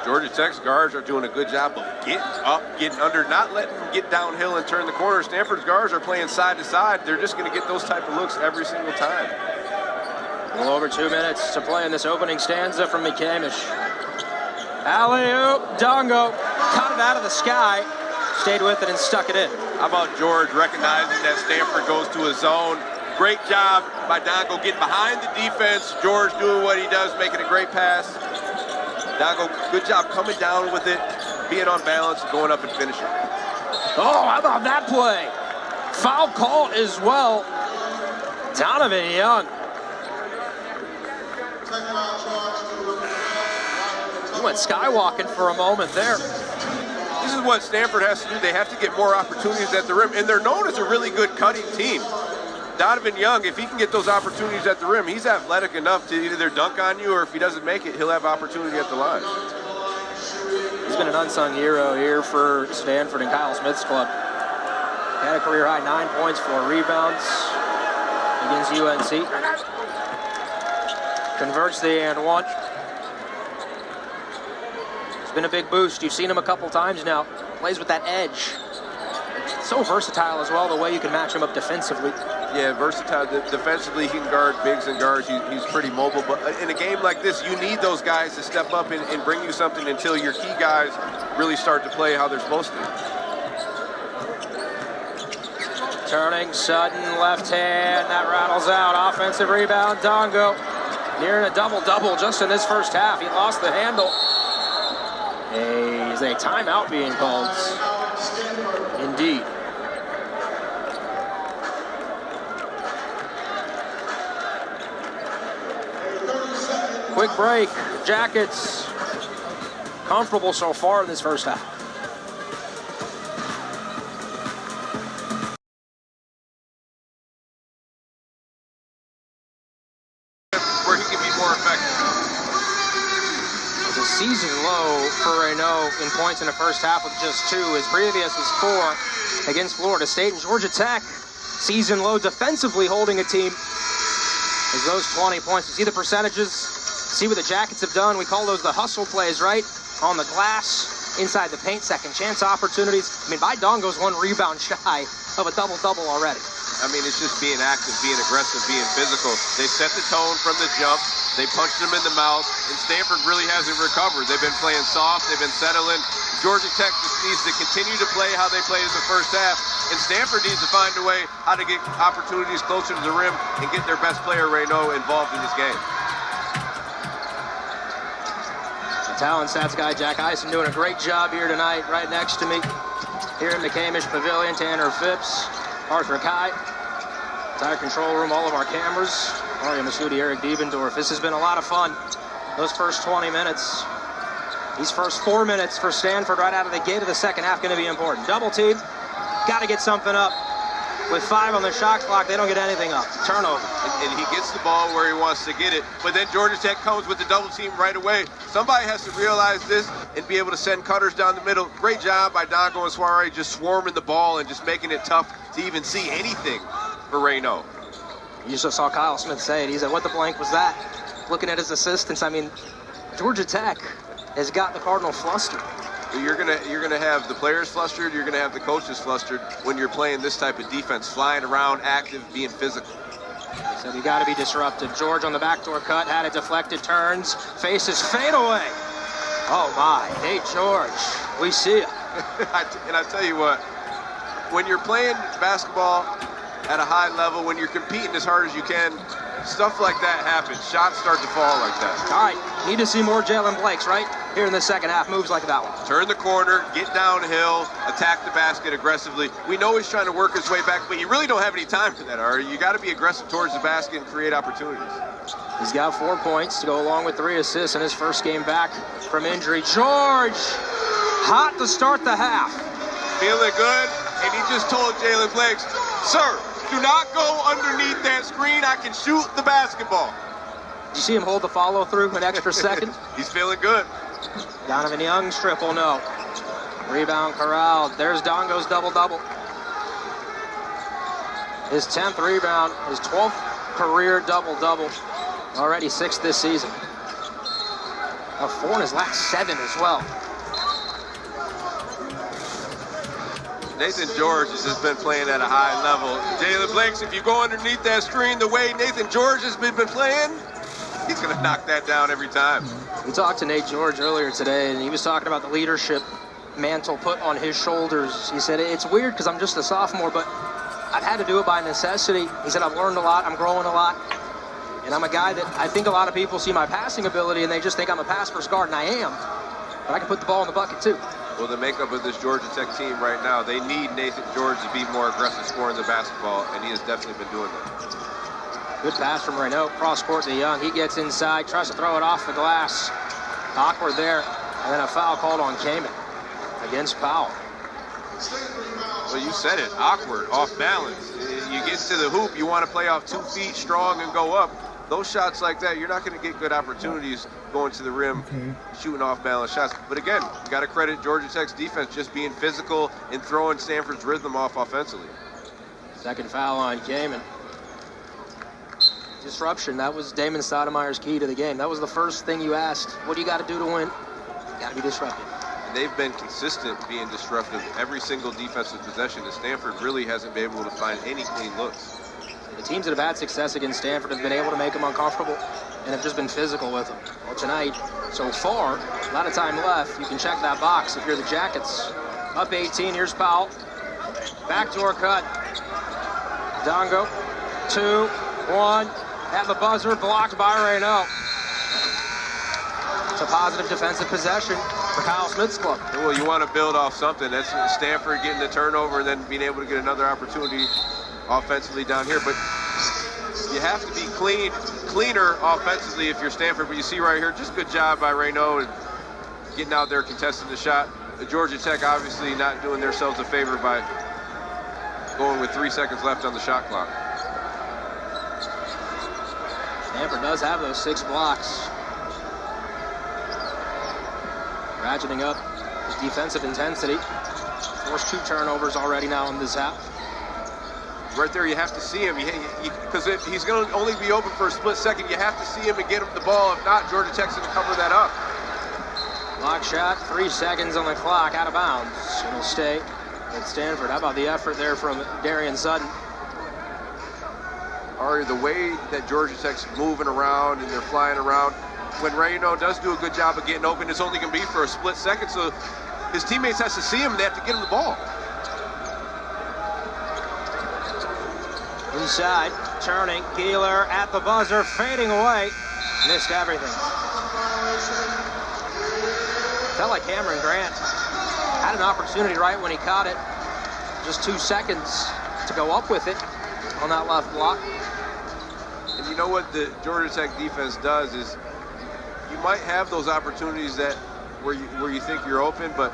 Speaker 2: Georgia Tech's guards are doing a good job of getting up, getting under, not letting them get downhill and turn the corner. Stanford's guards are playing side to side. They're just going to get those type of looks every single time.
Speaker 1: A little over 2 minutes to play in this opening stanza from McCamish. Alley-oop, Dongo, caught it out of the sky, stayed with it and stuck it in.
Speaker 2: How about George recognizing that Stanford goes to a zone? Great job by Dongo getting behind the defense. George doing what he does, making a great pass. Dongo, good job coming down with it, being on balance, going up and finishing.
Speaker 1: Oh, how about that play? Foul call as well. Donovan Young. He went skywalking for a moment there.
Speaker 2: This is what Stanford has to do. They have to get more opportunities at the rim, and they're known as a really good cutting team. Donovan Young, if he can get those opportunities at the rim, he's athletic enough to either dunk on you, or if he doesn't make it, he'll have opportunity at the line.
Speaker 1: He's been an unsung hero here for Stanford and Kyle Smith's club. Had a career-high 9 points, 4 rebounds against UNC. Converts the and 1. It's been a big boost. You've seen him a couple times now. Plays with that edge. So versatile as well, the way you can match him up defensively.
Speaker 2: Yeah, versatile. Defensively, he can guard bigs and guards. He's pretty mobile. But in a game like this, you need those guys to step up and bring you something until your key guys really start to play how they're supposed to.
Speaker 1: Turning, Sutton, left hand, that rattles out. Offensive rebound, Dongo. Nearing a double-double just in this first half. He lost the handle. Is a timeout being called? Indeed. Quick break. Jackets comfortable so far in this first half. season low for Reno in points in the first half with just 2. His previous was 4 against Florida State. And Georgia Tech, season low defensively holding a team is those 20 points. You see the percentages, see what the Jackets have done. We call those the hustle plays, right? On the glass, inside the paint, second chance opportunities. I mean, Dongo's 1 rebound shy of a double-double already.
Speaker 2: I mean, it's just being active, being aggressive, being physical. They set the tone from the jump. They punched them in the mouth, and Stanford really hasn't recovered. They've been playing soft. They've been settling. Georgia Tech just needs to continue to play how they played in the first half, and Stanford needs to find a way how to get opportunities closer to the rim and get their best player, Reno, involved in this game.
Speaker 1: The talent stats guy, Jack Eisen, doing a great job here tonight, right next to me. Here in McCamish Pavilion, Tanner Phipps, Arthur Kai, entire control room, all of our cameras, Mario Masudi, Eric Diebendorf. This has been a lot of fun. Those first 20 minutes, these first 4 minutes for Stanford right out of the gate of the second half going to be important. Double team, got to get something up. With 5 on the shot clock, they don't get anything up. Turnover.
Speaker 2: And he gets the ball where he wants to get it. But then Georgia Tech comes with the double team right away. Somebody has to realize this and be able to send cutters down the middle. Great job by Dongo and Soiree just swarming the ball and just making it tough to even see anything for Reno.
Speaker 1: You just saw Kyle Smith say it. He said, what the blank was that? Looking at his assistants, I mean, Georgia Tech has got the Cardinal flustered.
Speaker 2: You're gonna have the players flustered. You're gonna have the coaches flustered when you're playing this type of defense, flying around, active, being physical.
Speaker 1: So you got to be disruptive. George on the backdoor cut, had it deflected, turns, faces fade away. Oh my, Nate George, we see it.
Speaker 2: And I tell you what, when you're playing basketball at a high level, when you're competing as hard as you can, stuff like that happens. Shots start to fall like that.
Speaker 1: All right, need to see more Jalen Blakes, right? Here in the second half, moves like that one.
Speaker 2: Turn the corner, get downhill, attack the basket aggressively. We know he's trying to work his way back, but you really don't have any time for that, Ari. You got to be aggressive towards the basket and create opportunities.
Speaker 1: He's got 4 points to go along with 3 assists in his first game back from injury. George, hot to start the half.
Speaker 2: Feeling good, and he just told Jalen Blakes, sir, do not go underneath that screen. I can shoot the basketball.
Speaker 1: Did you see him hold the follow through an extra second?
Speaker 2: He's feeling good.
Speaker 1: Donovan Young's triple, no. Rebound corralled. There's Dongo's double-double. His 10th rebound, his 12th career double-double. Already 6th this season. 4 in his last 7 as well.
Speaker 2: Nathan George has just been playing at a high level. Jalen Blakes, if you go underneath that screen the way Nathan George has been playing, he's going to knock that down every time.
Speaker 1: We talked to Nate George earlier today, and he was talking about the leadership mantle put on his shoulders. He said, it's weird because I'm just a sophomore, but I've had to do it by necessity. He said, I've learned a lot, I'm growing a lot, and I'm a guy that I think a lot of people see my passing ability and they just think I'm a pass-first guard, and I am, but I can put the ball in the bucket too.
Speaker 2: Well, the makeup of this Georgia Tech team right now, they need Nathan George to be more aggressive scoring the basketball, and he has definitely been doing that.
Speaker 1: Good pass from Reno, cross court to Young. He gets inside, tries to throw it off the glass. Awkward there, and then a foul called on Kamen against Powell.
Speaker 2: Well, you said it, awkward, off balance. You get to the hoop, you want to play off 2 feet strong and go up. Those shots like that, you're not going to get good opportunities going to the rim, shooting off balance shots. But again, you got to credit Georgia Tech's defense just being physical and throwing Stanford's rhythm off offensively.
Speaker 1: Second foul on Kamen. Disruption, that was Damon Stoudemire's key to the game. That was the first thing you asked. What do you got to do to win? You got to be disruptive.
Speaker 2: And they've been consistent being disruptive every single defensive possession, and Stanford really hasn't been able to find any clean looks.
Speaker 1: The teams that have had success against Stanford have been able to make them uncomfortable and have just been physical with them. Well, tonight, so far, a lot of time left. You can check that box if you're the Jackets. Up 18, here's Powell. Backdoor cut. Dongo, 2, 1. At the buzzer, blocked by Reno. It's a positive defensive possession for Kyle Smith's club.
Speaker 2: Well, you want to build off something. That's Stanford getting the turnover and then being able to get another opportunity offensively down here. But you have to be cleaner offensively if you're Stanford. But you see right here, just good job by Reno and getting out there contesting the shot. Georgia Tech obviously not doing themselves a favor by going with 3 seconds left on the shot clock.
Speaker 1: Stanford does have those 6 blocks. ratcheting up his defensive intensity. Forced 2 turnovers already now in this half.
Speaker 2: Right there, you have to see him, because he's going to only be open for a split second. You have to see him and get him the ball. If not, Georgia Tech's going to cover that up.
Speaker 1: Block shot, 3 seconds on the clock, out of bounds. It'll stay at Stanford. How about the effort there from Darian Sutton?
Speaker 2: Or the way that Georgia Tech's moving around and they're flying around. When Reno does do a good job of getting open, it's only going to be for a split second, so his teammates has to see him and they have to get him the ball.
Speaker 1: Inside, turning, Keeler at the buzzer, fading away. Missed everything. Felt like Cameron Grant had an opportunity right when he caught it. Just 2 seconds to go up with it on that left block.
Speaker 2: And you know what the Georgia Tech defense does is you might have those opportunities that where you think you're open, but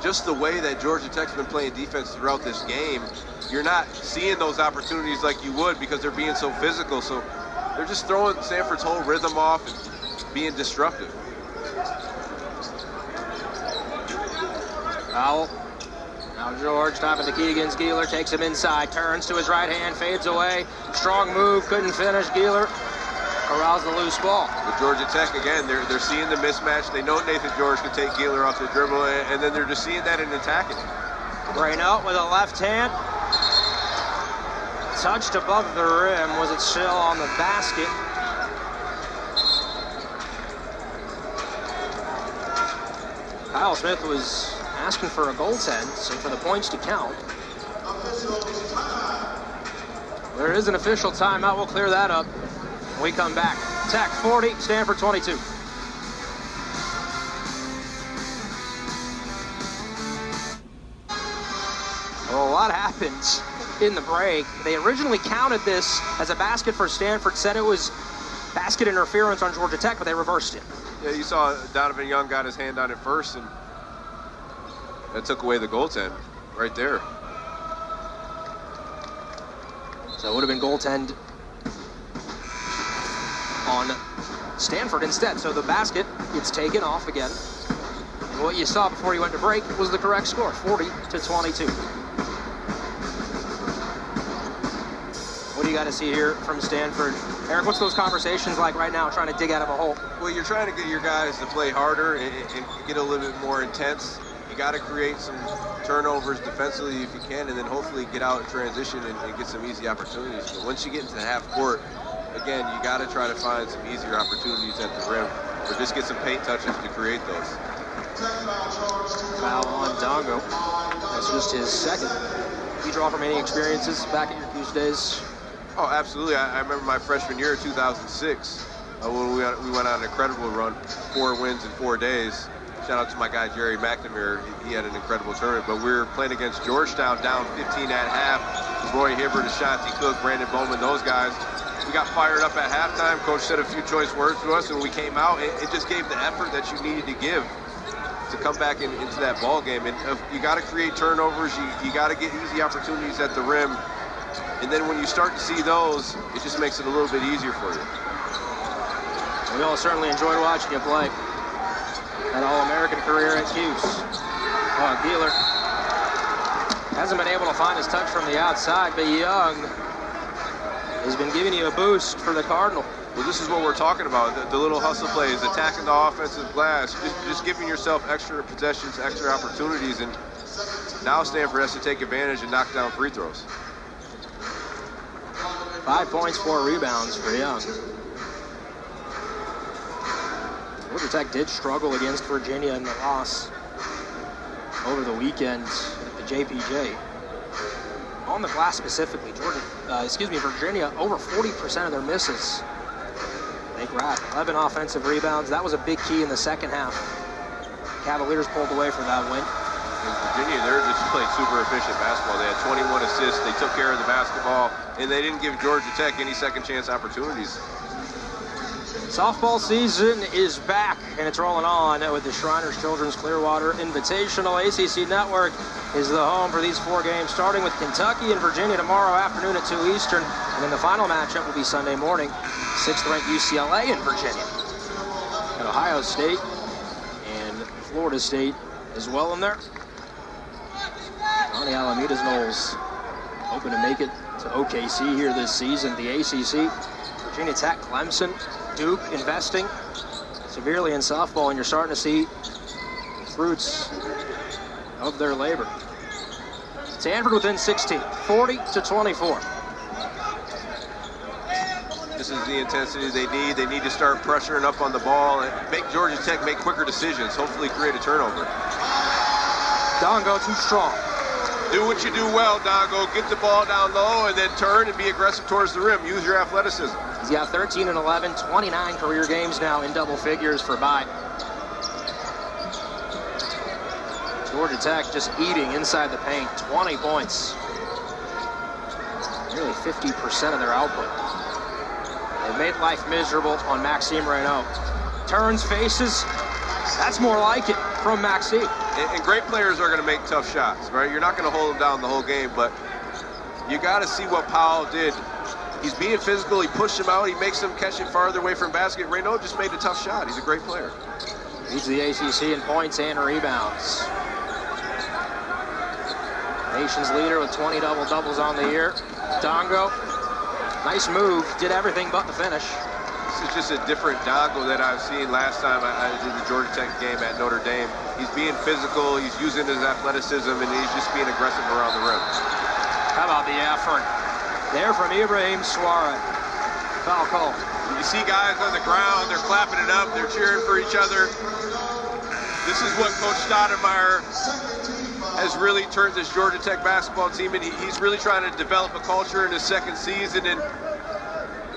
Speaker 2: just the way that Georgia Tech's been playing defense throughout this game, you're not seeing those opportunities like you would because they're being so physical. So they're just throwing Stanford's whole rhythm off and being disruptive.
Speaker 1: Foul. Now George topping the key against Keeler, takes him inside, turns to his right hand, fades away. Strong move, couldn't finish. Keeler corrals the loose ball.
Speaker 2: With Georgia Tech, again, they're seeing the mismatch. They know Nathan George can take Keeler off the dribble, and then they're just seeing that and attacking.
Speaker 1: Reno with a left hand. Touched above the rim. Was it still on the basket? Kyle Smith was asking for a goaltend, so for the points to count. There is an official timeout. We'll clear that up when we come back. Tech 40, Stanford 22. Well, a lot happens in the break. They originally counted this as a basket for Stanford, said it was basket interference on Georgia Tech, but they reversed it.
Speaker 2: Yeah, you saw Donovan Young got his hand on it first, and that took away the goaltend right there.
Speaker 1: So it would have been goaltend on Stanford instead. So the basket gets taken off again. And what you saw before you went to break was the correct score, 40-22. What do you got to see here from Stanford? Eric, what's those conversations like right now, trying to dig out of a hole?
Speaker 2: Well, you're trying to get your guys to play harder and get a little bit more intense. You got to create some turnovers defensively if you can, and then hopefully get out in transition and get some easy opportunities. But once you get into the half court, again, you got to try to find some easier opportunities at the rim, or just get some paint touches to create those.
Speaker 1: Foul on Dongo. That's just his second. You draw from any experiences back at your Cuse days?
Speaker 2: Oh, absolutely. I remember my freshman year, 2006, when we went on an incredible run, 4 wins in 4 days. Shout out to my guy, Jerry McNamara. He had an incredible tournament. But we were playing against Georgetown, down 15 at half. Roy Hibbert, Ashanti Cook, Brandon Bowman, those guys. We got fired up at halftime. Coach said a few choice words to us, and when we came out, it just gave the effort that you needed to give to come back into that ball game. And you got to create turnovers. You got to get easy opportunities at the rim. And then when you start to see those, it just makes it a little bit easier for you.
Speaker 1: We all certainly enjoyed watching you play. An All-American career at Cuse. Keeler hasn't been able to find his touch from the outside, but Young has been giving you a boost for the Cardinal.
Speaker 2: Well, this is what we're talking about, the little hustle plays, attacking the offensive glass, just giving yourself extra possessions, extra opportunities, and now Stanford has to take advantage and knock down free throws.
Speaker 1: 5 points, 4 rebounds for Young. Georgia Tech did struggle against Virginia in the loss over the weekend at the JPJ. On the glass specifically, Virginia, over 40% of their misses. They grabbed 11 offensive rebounds. That was a big key in the second half. Cavaliers pulled away for that win.
Speaker 2: In Virginia, they're just playing super efficient basketball. They had 21 assists. They took care of the basketball, and they didn't give Georgia Tech any second chance opportunities.
Speaker 1: Softball season is back, and it's rolling on with the Shriners Children's Clearwater Invitational. ACC Network is the home for these 4 games, starting with Kentucky and Virginia tomorrow afternoon at 2 Eastern. And then the final matchup will be Sunday morning, 6th-ranked UCLA in Virginia. At Ohio State and Florida State as well in there. Johnny Alameda's Knowles hoping to make it to OKC here this season. The ACC, Virginia Tech, Clemson, Duke investing severely in softball, and you're starting to see fruits of their labor. Stanford within 16, 40-24.
Speaker 2: This is the intensity they need. They need to start pressuring up on the ball and make Georgia Tech make quicker decisions, hopefully create a turnover.
Speaker 1: Dongo too strong.
Speaker 2: Do what you do well, Dongo. Get the ball down low and then turn and be aggressive towards the rim. Use your athleticism.
Speaker 1: He's got 13 and 11, 29 career games now in double figures for Bai. Georgia Tech just eating inside the paint, 20 points. Nearly 50% of their output. They've made life miserable on Maxime Reynaud. Turns, faces, that's more like it from Maxime.
Speaker 2: And great players are going to make tough shots, right? You're not going to hold them down the whole game, but you got to see what Powell did. He's being physical, he pushed him out, he makes him catch it farther away from basket. Reynaud just made a tough shot. He's a great player.
Speaker 1: He's the ACC in points and rebounds. Nation's leader with 20 double-doubles on the year. Dongo, nice move, did everything but the finish.
Speaker 2: This is just a different Dongo that I've seen last time I did the Georgia Tech game at Notre Dame. He's being physical, he's using his athleticism, and he's just being aggressive around the rim.
Speaker 1: How about the effort? There from Ibrahim Suarez. Foul call.
Speaker 2: You see guys on the ground, they're clapping it up, they're cheering for each other. This is what Coach Stoudemire has really turned this Georgia Tech basketball team, and he's really trying to develop a culture in his second season. And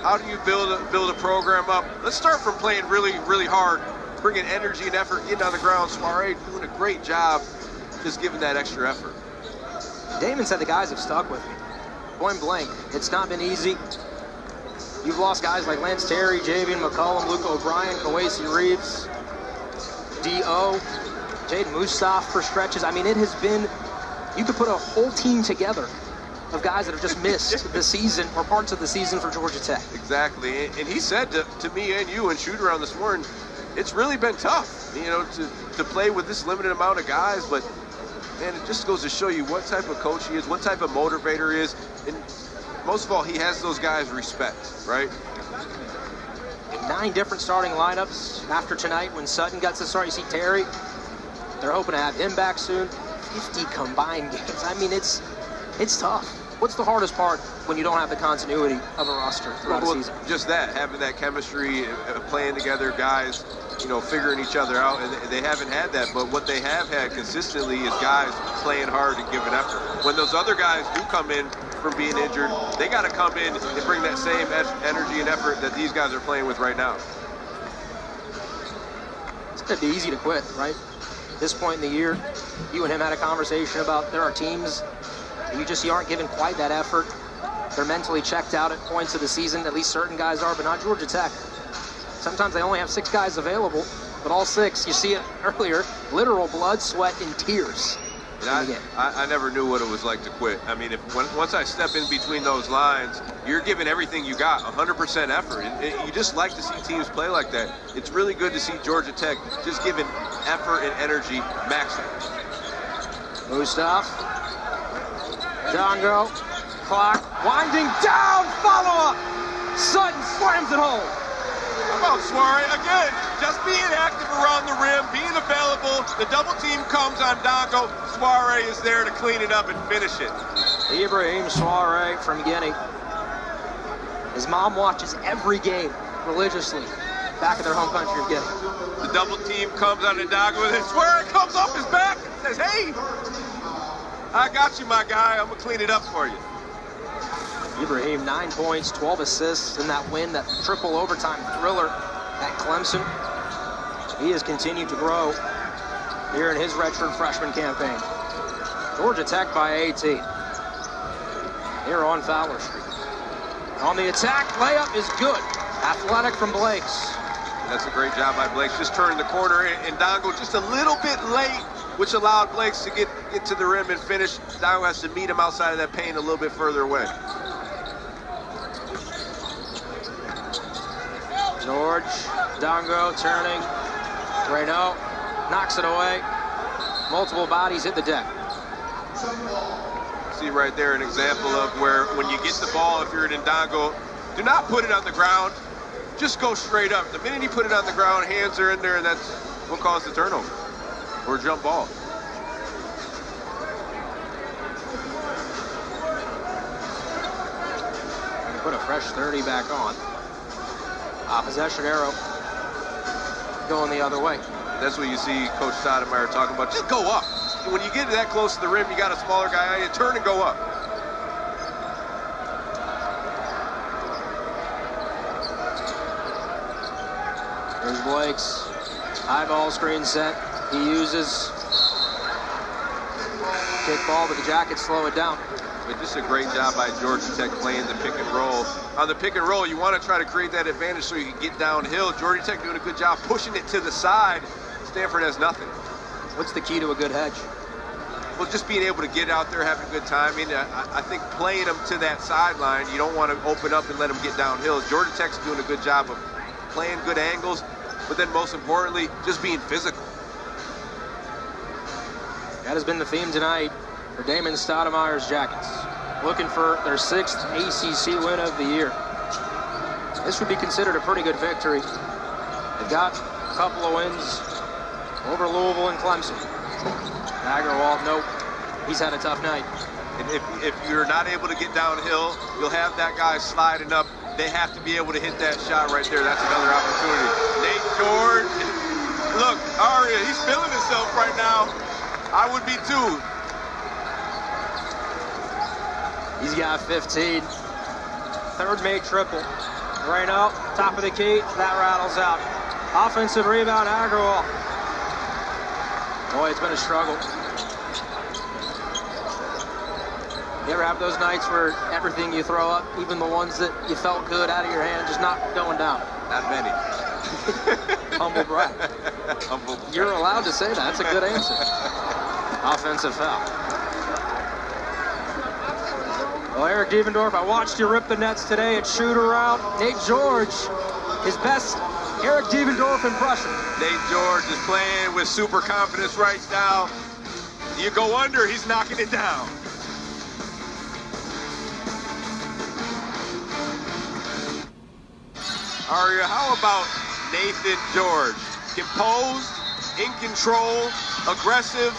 Speaker 2: how do you build a program up? Let's start from playing really, really hard, bringing energy and effort in on the ground. Suarez doing a great job just giving that extra effort.
Speaker 1: Damon said the guys have stuck with me. Point blank, it's not been easy. You've lost guys like Lance Terry, Javian McCollum, Luke O'Brien, Kawasi Reeves, D.O., Jaden Mustaf for stretches. I mean, it has been, you could put a whole team together of guys that have just missed the season or parts of the season for Georgia Tech.
Speaker 2: Exactly, and he said to me and you and shoot around this morning, it's really been tough, you know, to play with this limited amount of guys, but man, it just goes to show you what type of coach he is, what type of motivator he is, and most of all, he has those guys respect, right?
Speaker 1: 9 different starting lineups after tonight when Sutton gets to start. You see Terry, they're hoping to have him back soon. 50 combined games. I mean, it's tough. What's the hardest part when you don't have the continuity of a roster throughout the season?
Speaker 2: Just that, having that chemistry, playing together, guys, you know, figuring each other out, and they haven't had that. But what they have had consistently is guys playing hard and giving effort. When those other guys do come in from being injured, they got to come in and bring that same energy and effort that these guys are playing with right now.
Speaker 1: It's going to be easy to quit, right? At this point in the year, you and him had a conversation about there are teams that you aren't giving quite that effort. They're mentally checked out at points of the season, at least certain guys are, but not Georgia Tech. Sometimes they only have 6 guys available, but all 6, you see it earlier, literal blood, sweat, and tears.
Speaker 2: I never knew what it was like to quit. I mean, once I step in between those lines, you're giving everything you got, 100% effort. You just like to see teams play like that. It's really good to see Georgia Tech just giving effort and energy maximum.
Speaker 1: Mustaf, Dongo, clock, winding down, follow-up. Sutton slams it home.
Speaker 2: How about Suarez? Again, just being active around the rim, being available. The double team comes on Dongo. Suarez is there to clean it up and finish it.
Speaker 1: Ibrahim Suarez from Guinea. His mom watches every game religiously back in their home country of Guinea.
Speaker 2: The double team comes on the Dongo, and then Suarez comes off his back and says, hey, I got you, my guy. I'm going to clean it up for you.
Speaker 1: Ibrahim, 9 points, 12 assists in that win, that triple overtime thriller at Clemson. He has continued to grow here in his redshirt freshman campaign. Georgia Tech by 18. Here on Fowler Street. On the attack, layup is good. Athletic from Blakes.
Speaker 2: That's a great job by Blakes. Just turning the corner, and Dongo just a little bit late, which allowed Blakes to get to the rim and finish. Dongo has to meet him outside of that paint a little bit further away.
Speaker 1: George, Dongo turning, Reynaud, knocks it away. Multiple bodies hit the deck.
Speaker 2: See right there an example of where when you get the ball, if you're at Ndongo, do not put it on the ground. Just go straight up. The minute you put it on the ground, hands are in there, and that's what caused the turnover or jump ball.
Speaker 1: Put a fresh 30 back on. Possession arrow going the other way.
Speaker 2: That's what you see Coach Stoudemire talking about. Just go up. When you get that close to the rim, you got a smaller guy on you, turn and go up.
Speaker 1: Here's Blake's high ball screen set. He uses kick ball, but the Jackets slow it down.
Speaker 2: But just a great job by Georgia Tech playing the pick and roll. On the pick and roll, you want to try to create that advantage so you can get downhill. Georgia Tech doing a good job pushing it to the side. Stanford has nothing.
Speaker 1: What's the key to a good hedge?
Speaker 2: Well, just being able to get out there, having a good time. I mean, I think playing them to that sideline, you don't want to open up and let them get downhill. Georgia Tech's doing a good job of playing good angles, but then most importantly, just being physical.
Speaker 1: That has been the theme tonight for Damon Stoudemire's Jackets. Looking for their 6th ACC win of the year. This would be considered a pretty good victory. They've got a couple of wins over Louisville and Clemson. Agarwal, nope. He's had a tough night.
Speaker 2: And if you're not able to get downhill, you'll have that guy sliding up. They have to be able to hit that shot right there. That's another opportunity. Nate George, look, Aria, he's feeling himself right now. I would be too.
Speaker 1: He's got 15. Third made triple. Right out, top of the key, that rattles out. Offensive rebound, Agarwal. Boy, it's been a struggle. You ever have those nights where everything you throw up, even the ones that you felt good out of your hand, just not going down?
Speaker 2: Not many.
Speaker 1: Humble brag.
Speaker 2: Humble brag.
Speaker 1: You're allowed to say that. That's a good answer. Offensive foul. Well, Eric Devendorf, I watched you rip the nets today at shoot-around. Nate George, his best Eric Devendorf impression.
Speaker 2: Nate George is playing with super confidence right now. You go under, he's knocking it down. Aria, how about Nathan George? Composed, in control, aggressive,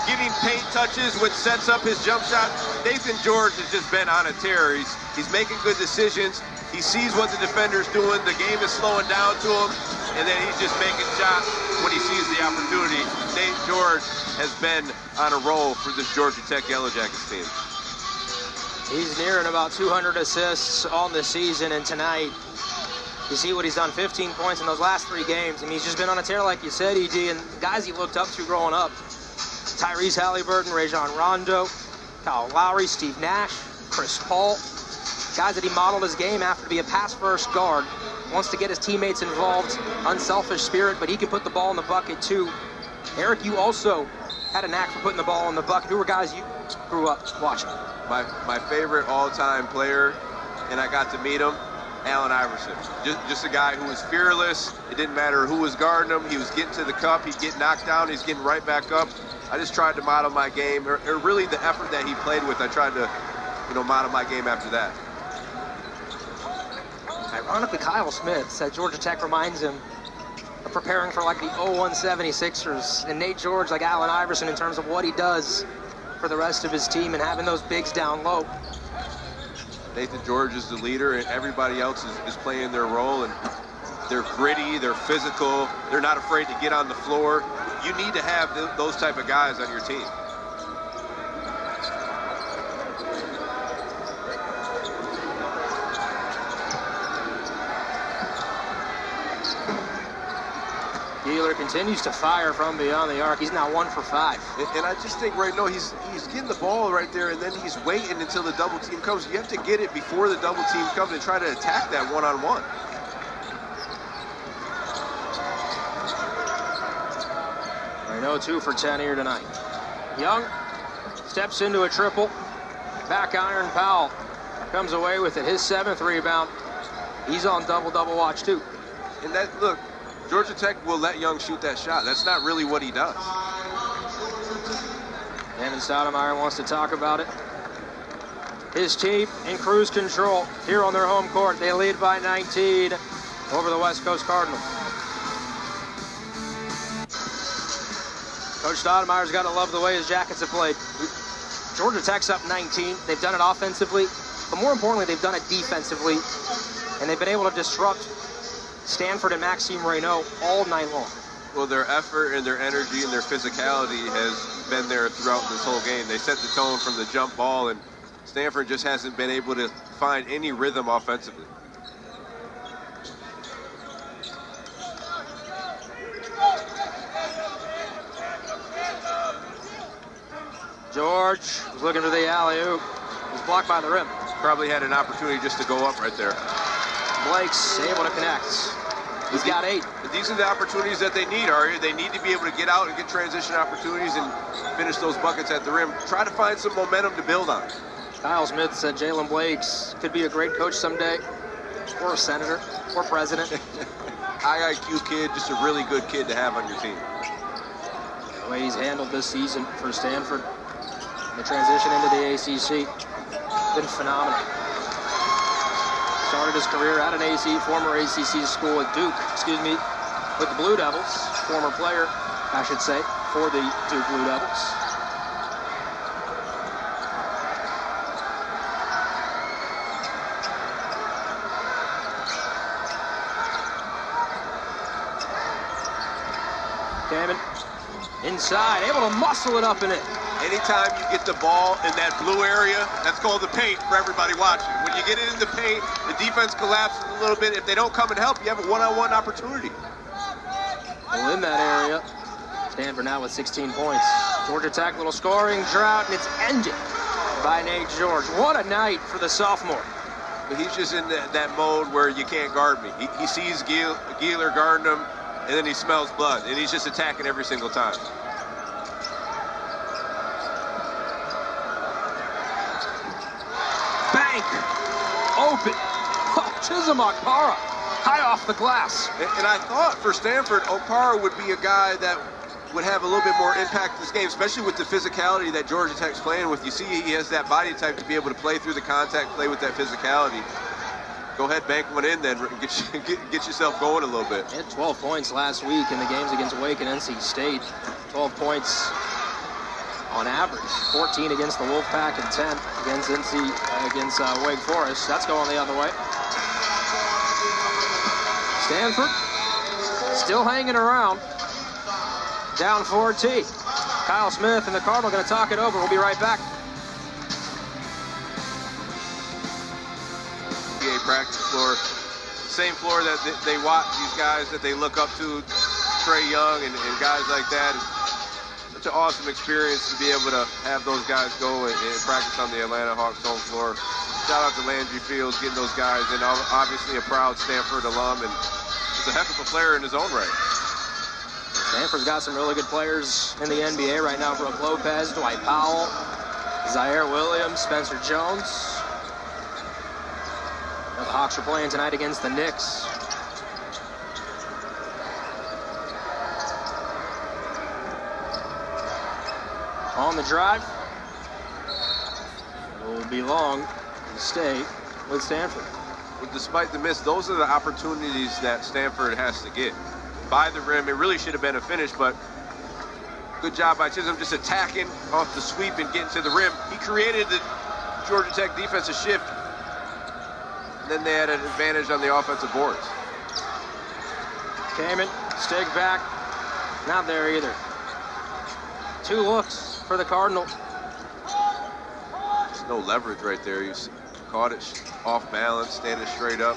Speaker 2: getting paint touches, which sets up his jump shot. Nathan George has just been on a tear. He's making good decisions. He sees what the defender's doing. The game is slowing down to him, and then he's just making shots when he sees the opportunity. Nate George has been on a roll for this Georgia Tech Yellow Jackets team.
Speaker 1: He's nearing about 200 assists on the season, and tonight, you see what he's done, 15 points in those last 3 games. I mean, he's just been on a tear, like you said, ED, and guys he looked up to growing up. Tyrese Halliburton, Rajon Rondo, Kyle Lowry, Steve Nash, Chris Paul. Guys that he modeled his game after to be a pass-first guard. Wants to get his teammates involved, unselfish spirit, but he can put the ball in the bucket too. Eric, you also had a knack for putting the ball in the bucket. Who were guys you grew up watching?
Speaker 2: My favorite all-time player, and I got to meet him, Allen Iverson. Just a guy who was fearless. It didn't matter who was guarding him. He was getting to the cup. He'd get knocked down. He's getting right back up. I just tried to model my game, or really the effort that he played with. I tried to, model my game after that.
Speaker 1: Ironically, Kyle Smith said Georgia Tech reminds him of preparing for like the 01 76ers, and Nate George like Allen Iverson in terms of what he does for the rest of his team and having those bigs down low.
Speaker 2: Nathan George is the leader, and everybody else is playing their role, and they're gritty, they're physical, they're not afraid to get on the floor. You need to have those type of guys on your team.
Speaker 1: Keeler continues to fire from beyond the arc. He's now 1 for 5.
Speaker 2: And I just think right now he's getting the ball right there, and then he's waiting until the double team comes. You have to get it before the double team comes and try to attack that one-on-one.
Speaker 1: Reno 2 for 10 here tonight. Young steps into a triple. Back iron, Powell comes away with it. His 7th rebound. He's on double-double watch too.
Speaker 2: And that, look, Georgia Tech will let Young shoot that shot. That's not really what he does.
Speaker 1: Evan Stoudemire wants to talk about it. His team in cruise control here on their home court. They lead by 19 over the West Coast Cardinals. Coach Stoudemire's got to love the way his Jackets have played. Georgia Tech's up 19. They've done it offensively, but more importantly, they've done it defensively, and they've been able to disrupt Stanford and Maxime Reynaud all night long.
Speaker 2: Well, their effort and their energy and their physicality has been there throughout this whole game. They set the tone from the jump ball, and Stanford just hasn't been able to find any rhythm offensively.
Speaker 1: George was looking for the alley-oop. Was blocked by the rim.
Speaker 2: Probably had an opportunity just to go up right there.
Speaker 1: Blake's able to connect. He's got 8.
Speaker 2: But these are the opportunities that they need, Ari. They need to be able to get out and get transition opportunities and finish those buckets at the rim. Try to find some momentum to build on.
Speaker 1: Kyle Smith said Jalen Blake's could be a great coach someday, or a senator, or president.
Speaker 2: High IQ kid, just a really good kid to have on your team.
Speaker 1: The way he's handled this season for Stanford, the transition into the ACC, been phenomenal. Started his career at an former ACC school at Duke, with the Blue Devils, former player, I should say, for the Duke Blue Devils. Kamen inside, able to muscle it up in it.
Speaker 2: Anytime you get the ball in that blue area, that's called the paint for everybody watching. When you get it in the paint, the defense collapses a little bit. If they don't come and help, you have a one-on-one opportunity.
Speaker 1: Well, in that area, Stanford now with 16 points. Georgia Tech, little scoring drought, and it's ended by Nate George. What a night for the sophomore.
Speaker 2: But he's just in that mode where you can't guard me. He sees Gieler guarding him, and then he smells blood, and he's just attacking every single time.
Speaker 1: Bank, open. Oh, Chisholm Okpara, high off the glass.
Speaker 2: And I thought for Stanford, Okpara would be a guy that would have a little bit more impact in this game, especially with the physicality that Georgia Tech's playing with. You see he has that body type to be able to play through the contact, play with that physicality. Go ahead, bank one in then, get yourself going a little bit.
Speaker 1: He had 12 points last week in the games against Wake and NC State. 12 points on average. 14 against the Wolfpack and 10 against Wake Forest. That's going the other way. Stanford still hanging around. Down 4T. Kyle Smith and the Cardinal going to talk it over. We'll be right back.
Speaker 2: Practice floor, same floor that they watch these guys that they look up to, Trae Young and guys like that. It's such an awesome experience to be able to have those guys go and practice on the Atlanta Hawks home floor. Shout out to Landry Fields getting those guys, and obviously a proud Stanford alum, and he's a heck of a player in his own right.
Speaker 1: Stanford's got some really good players in the NBA right now. Brooke Lopez, Dwight Powell, Zaire Williams, Spencer Jones. The Hawks are playing tonight against the Knicks. On the drive. It will be long to stay with Stanford.
Speaker 2: But despite the miss, those are the opportunities that Stanford has to get. By the rim, it really should have been a finish, but good job by Chisholm just attacking off the sweep and getting to the rim. He created the Georgia Tech defensive shift. Then they had an advantage on the offensive boards.
Speaker 1: Kamen, stick back, not there either. 2 looks for the Cardinal.
Speaker 2: There's no leverage right there. You caught it off balance, standing straight up.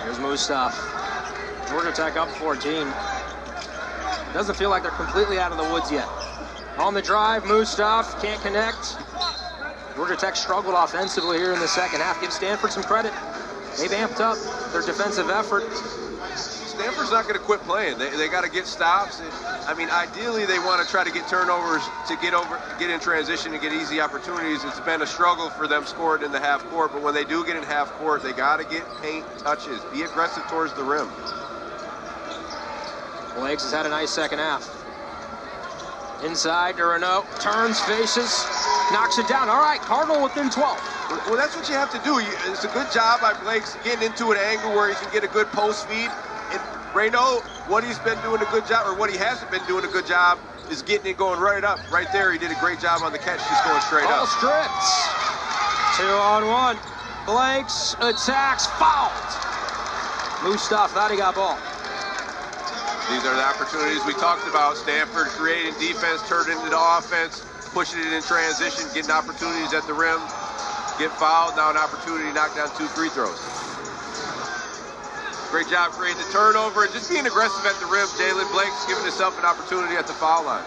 Speaker 1: Here's Mustaf. Georgia Tech up 14. Doesn't feel like they're completely out of the woods yet. On the drive, Mustaf can't connect. Georgia Tech struggled offensively here in the second half. Give Stanford some credit. They've amped up their defensive effort.
Speaker 2: Stanford's not going to quit playing. They got to get stops. I mean, ideally, they want to try to get turnovers to get in transition and get easy opportunities. It's been a struggle for them scoring in the half court, but when they do get in half court, they got to get paint touches. Be aggressive towards the rim.
Speaker 1: Blakes has had a nice second half. Inside to Renault, turns, faces, knocks it down. All right, Cardinal within 12.
Speaker 2: Well, that's what you have to do. It's a good job by Blakes getting into an angle where he can get a good post feed. And Renault, what he's been doing a good job, or what he hasn't been doing a good job, is getting it going right up. Right there, he did a great job on the catch, just going straight
Speaker 1: Ball
Speaker 2: up.
Speaker 1: stripped. 2-on-1. Blakes attacks, fouled. Mustafa thought he got ball.
Speaker 2: These are the opportunities we talked about. Stanford creating defense, turned it into offense, pushing it in transition, getting opportunities at the rim, get fouled, now an opportunity to knock down 2 free throws. Great job creating the turnover and just being aggressive at the rim. Jalen Blake's giving himself an opportunity at the foul line.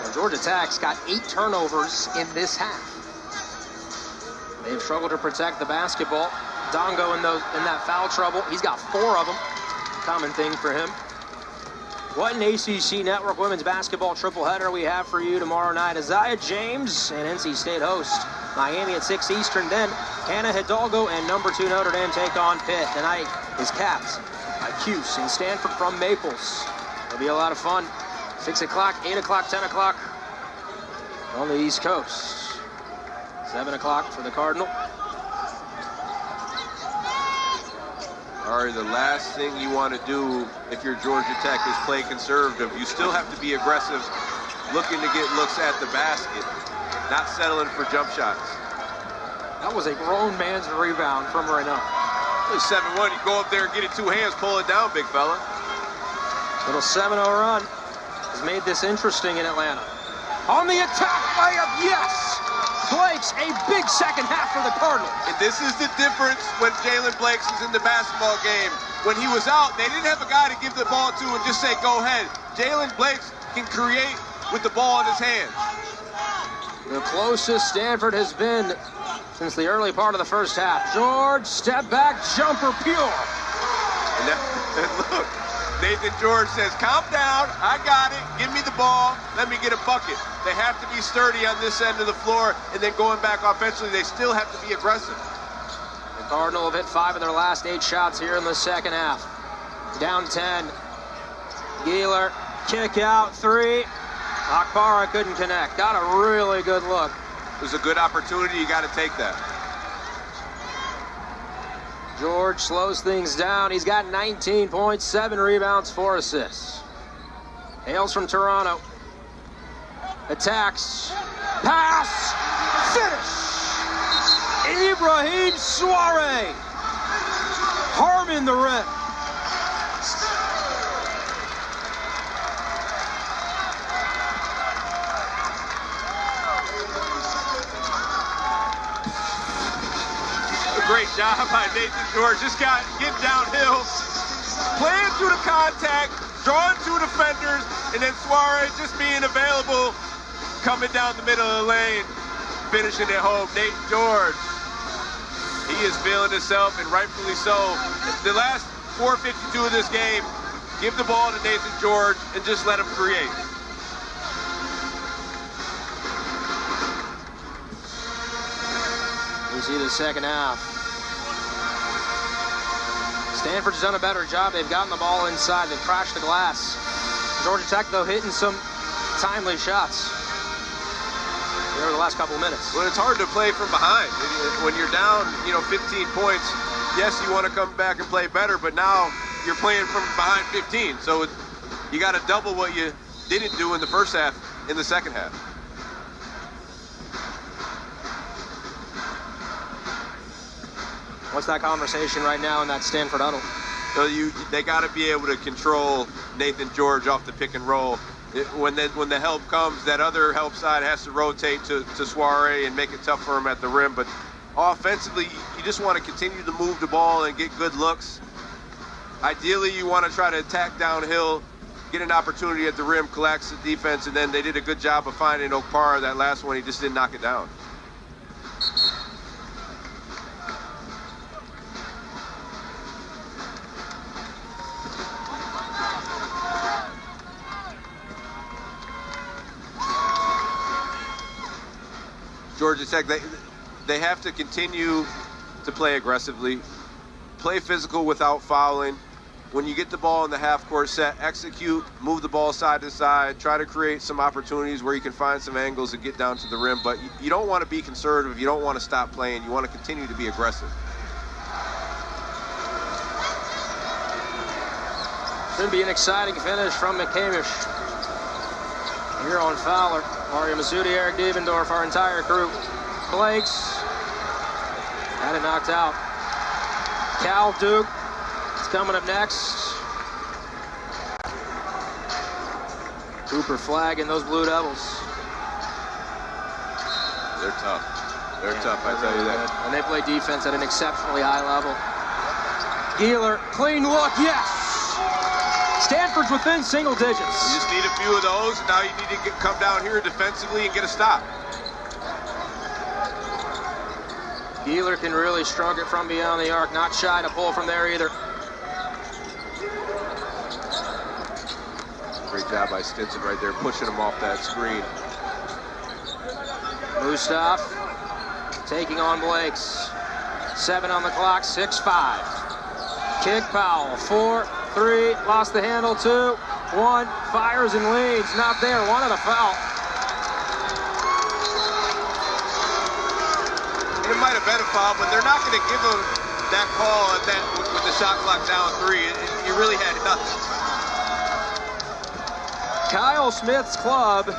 Speaker 1: Well, Georgia Tech's got 8 turnovers in this half. They've struggled to protect the basketball. Dongo in that foul trouble. He's got 4 of them. Common thing for him. What an ACC Network women's basketball triple-header we have for you tomorrow night. Isaiah James and NC State host Miami at 6 Eastern. Then Hannah Hidalgo and number 2 Notre Dame take on Pitt. Tonight is capped by Cuse and Stanford from Maples. It'll be a lot of fun. 6 o'clock, 8 o'clock, 10 o'clock on the East Coast. 7 o'clock for the Cardinal.
Speaker 2: All right, the last thing you want to do if you're Georgia Tech is play conservative. You still have to be aggressive, looking to get looks at the basket, not settling for jump shots.
Speaker 1: That was a grown man's rebound from Renault.
Speaker 2: It's 7-1, you go up there and get it 2 hands, pull it down, big fella.
Speaker 1: Little 7-0 run has made this interesting in Atlanta. On the attack, layup, yes! Blakes, a big second half for the Cardinals.
Speaker 2: And this is the difference when Jalen Blakes is in the basketball game. When he was out, they didn't have a guy to give the ball to and just say, go ahead. Jalen Blakes can create with the ball in his hands.
Speaker 1: The closest Stanford has been since the early part of the first half. George, step back, jumper, pure.
Speaker 2: And look, Nathan George says, calm down, I got it, give me the ball, let me get a bucket. They have to be sturdy on this end of the floor, and then going back offensively, they still have to be aggressive.
Speaker 1: The Cardinal have hit 5 of their last 8 shots here in the second half. Down 10. Gieler, kick out 3. Akbara couldn't connect. Got a really good look.
Speaker 2: It was a good opportunity, you got to take that.
Speaker 1: George slows things down. He's got 19 points, 7 rebounds, 4 assists. Hails from Toronto. Attacks. Pass. Finish. Ibrahim Soare. Harmon the rim.
Speaker 2: Great job by Nathan George. Just getting downhill, playing through the contact, drawing 2 defenders, and then Suarez just being available, coming down the middle of the lane, finishing it home. Nathan George, he is feeling himself, and rightfully so. The last 4:52 of this game, give the ball to Nathan George and just let him create.
Speaker 1: We see the second half. Stanford's done a better job. They've gotten the ball inside. They've crashed the glass. Georgia Tech, though, hitting some timely shots over the last couple of minutes.
Speaker 2: Well, it's hard to play from behind. When you're down, 15 points, yes, you want to come back and play better, but now you're playing from behind 15. So you got to double what you didn't do in the first half in the second half.
Speaker 1: What's that conversation right now in that Stanford huddle?
Speaker 2: So they got to be able to control Nathan George off the pick and roll. When the help comes, that other help side has to rotate to Soare and make it tough for him at the rim. But offensively, you just want to continue to move the ball and get good looks. Ideally, you want to try to attack downhill, get an opportunity at the rim, collapse the defense, and then they did a good job of finding Okpara. That last one, he just didn't knock it down. Georgia Tech, they have to continue to play aggressively, play physical without fouling. When you get the ball in the half-court set, execute, move the ball side to side, try to create some opportunities where you can find some angles and get down to the rim. But you don't want to be conservative. You don't want to stop playing. You want to continue to be aggressive.
Speaker 1: Should be an exciting finish from McCamish. Here on Fowler, Mario Masudi, Eric Devendorf, our entire crew. Blakes had it knocked out. Cal Duke is coming up next. Cooper flagging those Blue Devils.
Speaker 2: They're tough. They're tough, I tell you that.
Speaker 1: And they play defense at an exceptionally high level. Gieler, clean look, yes! Stanford's within single digits.
Speaker 2: You just need a few of those. Now you need to come down here defensively and get a stop.
Speaker 1: Gieler can really stroke it from beyond the arc. Not shy to pull from there either.
Speaker 2: Great job by Stinson right there, pushing him off that screen.
Speaker 1: Mustaf taking on Blakes. 7 on the clock, 6-5. Kick Powell, 4-3, lost the handle, 2-1, fires and leads, not there, wanted a foul.
Speaker 2: It might have been a foul, but they're not going to give him that call at that with the shot clock down 3. He really had nothing.
Speaker 1: Kyle Smith's club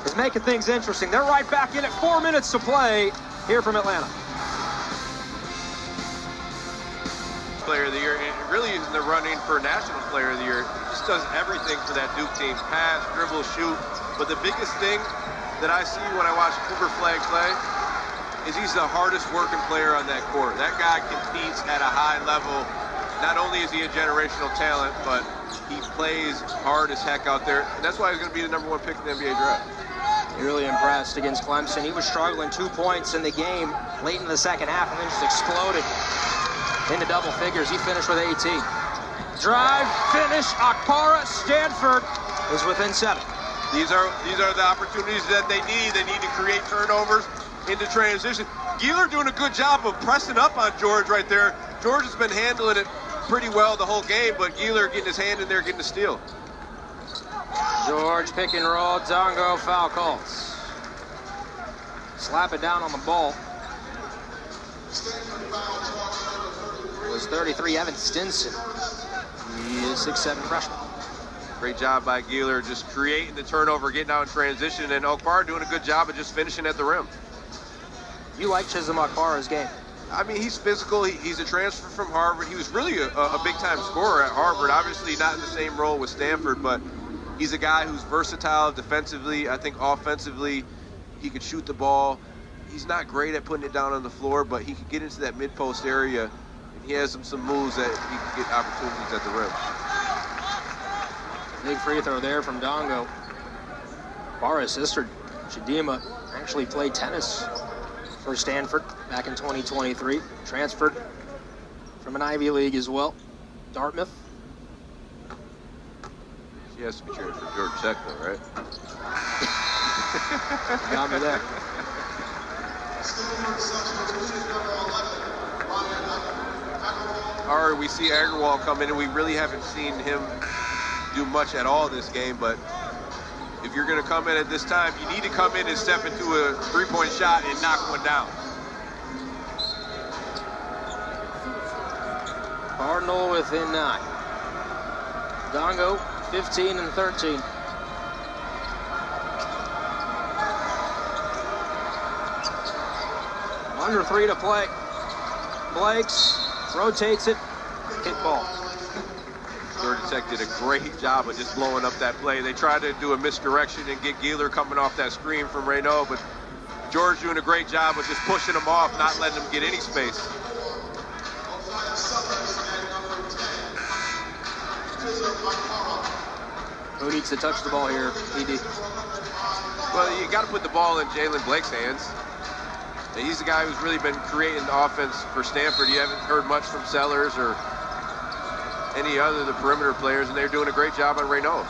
Speaker 1: is making things interesting. They're right back in it, 4 minutes to play here from Atlanta.
Speaker 2: Player of the year, and really is in the running for National Player of the Year. Just does everything for that Duke team. Pass, dribble, shoot. But the biggest thing that I see when I watch Cooper Flagg play is he's the hardest working player on that court. That guy competes at a high level. Not only is he a generational talent, but he plays hard as heck out there. And that's why he's going to be the #1 pick in the NBA draft.
Speaker 1: Really impressed against Clemson. He was struggling 2 points in the game late in the second half and then just exploded into double figures. He finished with 18. Drive, finish, Akpara, Stanford is within 7.
Speaker 2: These are the opportunities that they need. They need to create turnovers into transition. Gieler doing a good job of pressing up on George right there. George has been handling it pretty well the whole game, but Gieler getting his hand in there, getting the steal.
Speaker 1: George pick and roll, Dongo foul calls. Slap it down on the ball. It was 33, Evan Stinson. He is 6'7" freshman.
Speaker 2: Great job by Gieler, just creating the turnover, getting out in transition, and Okbar doing a good job of just finishing at the rim.
Speaker 1: You like Chisholm Akpara's game?
Speaker 2: I mean, he's physical. He's a transfer from Harvard. He was really a big-time scorer at Harvard. Obviously not in the same role with Stanford, but he's a guy who's versatile defensively. I think offensively, he could shoot the ball. He's not great at putting it down on the floor, but he could get into that mid-post area, and he has some moves that he can get opportunities at the rim.
Speaker 1: Big free throw there from Dongo. Akpara's sister, Chidima, actually played tennis for Stanford back in 2023. Transferred from an Ivy League as well, Dartmouth.
Speaker 2: She has to be cheering for Georgia Tech, though, right?
Speaker 1: Got me there.
Speaker 2: Or we see Agarwal come in, and we really haven't seen him do much at all this game, but if you're going to come in at this time, you need to come in and step into a three-point shot and knock one down.
Speaker 1: Cardinal within 9. Dongo, 15 and 13. Under 3 to play. Blakes rotates it, kick ball.
Speaker 2: Georgia Tech did a great job of just blowing up that play. They tried to do a misdirection and get Gieler coming off that screen from Reynaud, but George doing a great job of just pushing him off, not letting him get any space.
Speaker 1: Who needs to touch the ball here, ED?
Speaker 2: Well, you got to put the ball in Jalen Blake's hands. He's the guy who's really been creating the offense for Stanford. You haven't heard much from Sellers or any other of the perimeter players, and they're doing a great job on Reynaud.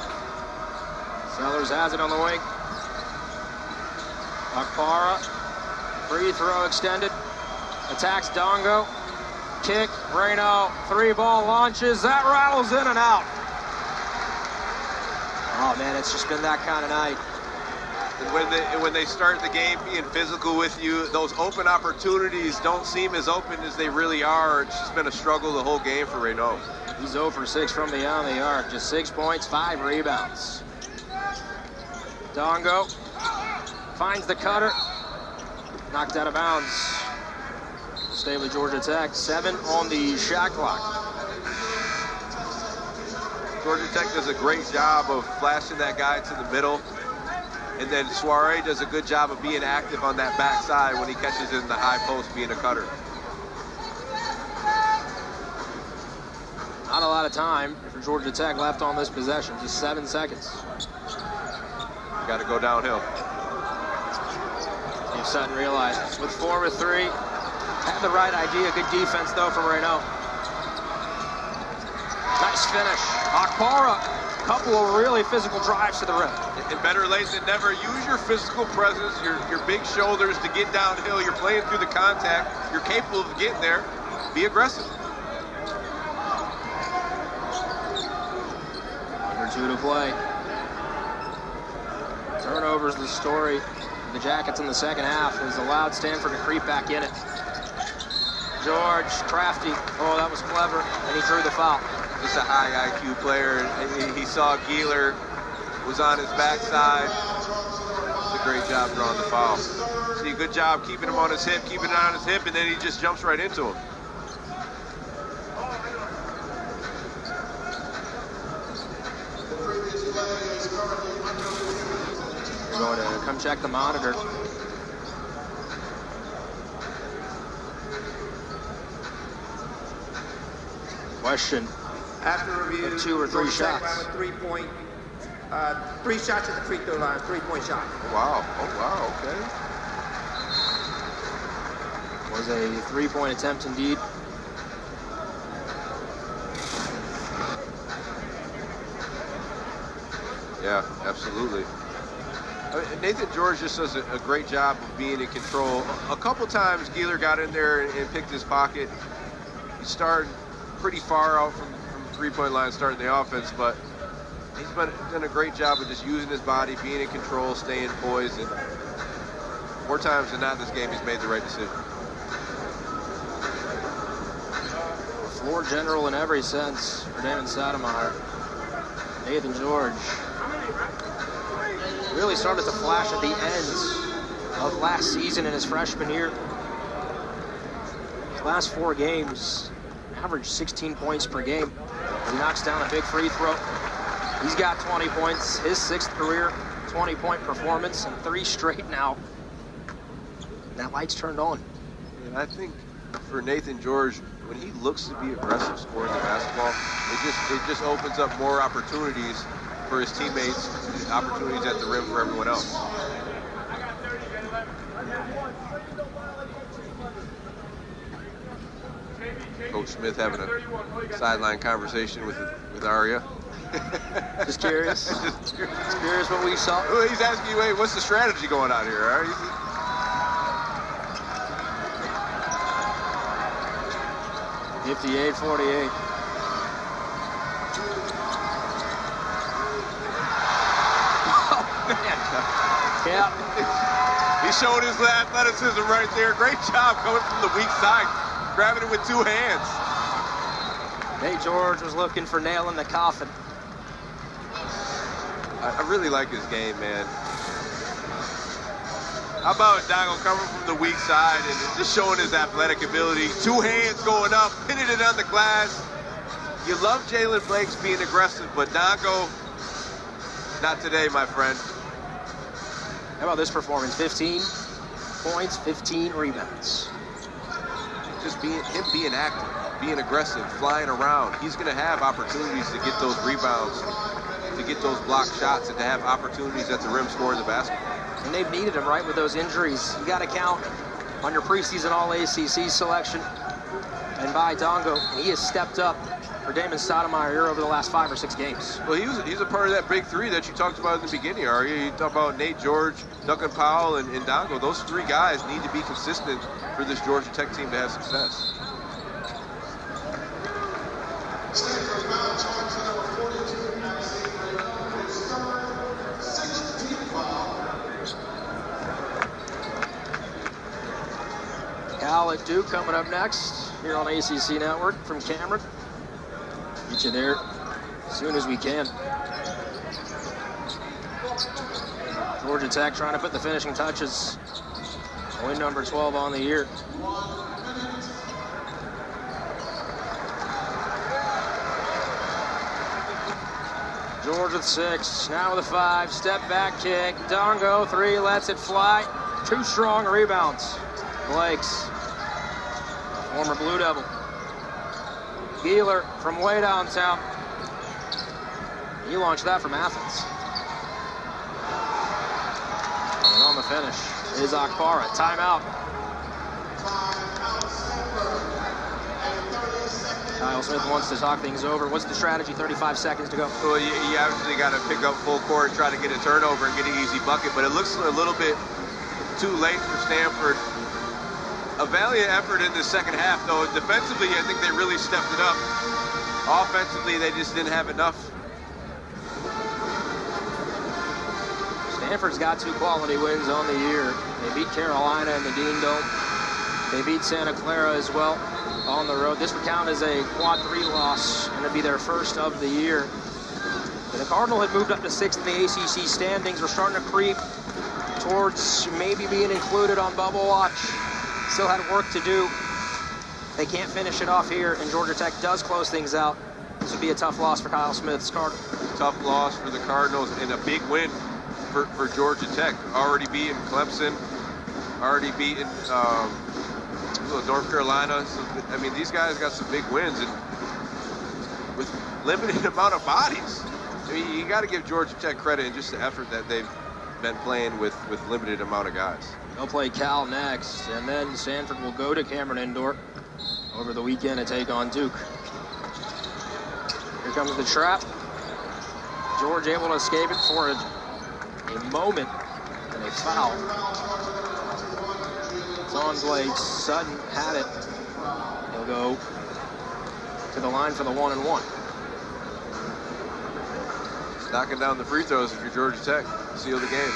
Speaker 1: Sellers has it on the wing. Akpara Free throw extended. Attacks Dongo. Kick. Reno. 3-ball launches. That rattles in and out. Oh, man, it's just been that kind of night.
Speaker 2: And when they start the game being physical with you, those open opportunities don't seem as open as they really are. It's just been a struggle the whole game for Reno.
Speaker 1: He's 0 for 6 from beyond the arc. Just 6 points, 5 rebounds. Dongo finds the cutter. Knocked out of bounds. Stay with Georgia Tech. 7 on the shot clock.
Speaker 2: Georgia Tech does a great job of flashing that guy to the middle. And then Soiree does a good job of being active on that backside when he catches it in the high post, being a cutter.
Speaker 1: Not a lot of time for Georgia Tech left on this possession. Just 7 seconds.
Speaker 2: Got to go downhill.
Speaker 1: Steve Sutton realized with 4 with 3. Had the right idea. Good defense, though, from Reno. Nice finish. Akpara. Couple of really physical drives to the rim.
Speaker 2: And better late than never. Use your physical presence, your big shoulders to get downhill. You're playing through the contact. You're capable of getting there. Be aggressive.
Speaker 1: Number 2 to play. Turnovers the story. The Jackets in the second half has allowed Stanford to creep back in it. George, crafty. Oh, that was clever. And he drew the foul.
Speaker 2: Just a high IQ player. He saw Gieler was on his backside. It's a great job drawing the foul. See, good job keeping him on his hip, and then he just jumps right into him.
Speaker 1: We're going to come check the monitor. Question.
Speaker 3: After review,
Speaker 1: 2 or 3 shots.
Speaker 3: With 3 shots at the free throw line, 3-point shot.
Speaker 2: Wow. Oh, wow. Okay.
Speaker 1: Was a 3-point attempt indeed.
Speaker 2: Yeah, absolutely. Nathan George just does a great job of being in control. A couple times Gieler got in there and picked his pocket. He started pretty far out from the 3-point line starting the offense, but he's done a great job of just using his body, being in control, staying poised, and more times than not this game he's made the right decision.
Speaker 1: Floor general in every sense for Damon Stoudemire. Nathan George really started to flash at the end of last season in his freshman year. His last 4 games, averaged 16 points per game. He knocks down a big free throw. He's got 20 points, his 6th career 20-point performance, and 3 straight now. And that light's turned on.
Speaker 2: And I think for Nathan George, when he looks to be aggressive scoring the basketball, it just opens up more opportunities for his teammates, opportunities at the rim for everyone else. Coach Smith having a sideline conversation with Aria.
Speaker 1: Just curious. Just curious what we saw.
Speaker 2: Well, he's asking you, hey, what's the strategy going on here? Are you...
Speaker 1: 58-48. Yeah.
Speaker 2: He showed his athleticism right there. Great job coming from the weak side, grabbing it with 2 hands.
Speaker 1: Nate George was looking for nail in the coffin.
Speaker 2: I really like his game, man. How about Dongo coming from the weak side and just showing his athletic ability. 2 hands going up, pinning it on the glass. You love Jalen Blake's being aggressive, but Dongo, not today, my friend.
Speaker 1: How about this performance? 15 points, 15 rebounds.
Speaker 2: Just him being active, being aggressive, flying around. He's going to have opportunities to get those rebounds, to get those block shots, and to have opportunities at the rim scoring the basketball.
Speaker 1: And they've needed him, right, with those injuries. You got to count on your preseason All-ACC selection and by Dongo. He has stepped up for Damon Stoudemire here over the last 5 or 6 games.
Speaker 2: Well, he's a part of that big three that you talked about in the beginning, Arya. You talk about Nate George, Duncan Powell, and Dongo. Those 3 guys need to be consistent for this Georgia Tech team to have success.
Speaker 1: Cal at Duke coming up next here on ACC Network from Cameron. Get you there as soon as we can. Georgia Tech trying to put the finishing touches. Win number 12 on the year. Georgia with 6, now with a 5, step back kick. Dongo, 3, lets it fly. 2 strong rebounds. Blakes, former Blue Devil. Geeler from way downtown. He launched that from Athens. And on the finish is Akbara. Timeout. Kyle Smith wants to talk things over. What's the strategy? 35 seconds to go.
Speaker 2: Well, you obviously got to pick up full court, try to get a turnover and get an easy bucket, but it looks a little bit too late for Stanford. A valiant effort in the second half, though. Defensively, I think they really stepped it up. Offensively, they just didn't have enough.
Speaker 1: Stanford's got 2 quality wins on the year. They beat Carolina in the Dean Dome. They beat Santa Clara as well on the road. This would count as a quad 3 loss, and it'd be their first of the year. And the Cardinal had moved up to 6th in the ACC standings. We're starting to creep towards maybe being included on bubble watch. Still had work to do. They can't finish it off here, and Georgia Tech does close things out. This would be a tough loss for Kyle Smith's Cardinals.
Speaker 2: Tough loss for the Cardinals and a big win for Georgia Tech. Already beaten Clemson, already beaten North Carolina. So, I mean, these guys got some big wins, and with limited amount of bodies. I mean, you got to give Georgia Tech credit and just the effort that they've been playing with limited amount of guys.
Speaker 1: They'll play Cal next, and then Stanford will go to Cameron Indoor over the weekend to take on Duke. Here comes the trap. George able to escape it for a moment, and a foul. It's on Blake. Sutton had it. He'll go to the line for the 1-and-1.
Speaker 2: Knocking down the free throws if you're Georgia Tech. Seal the game.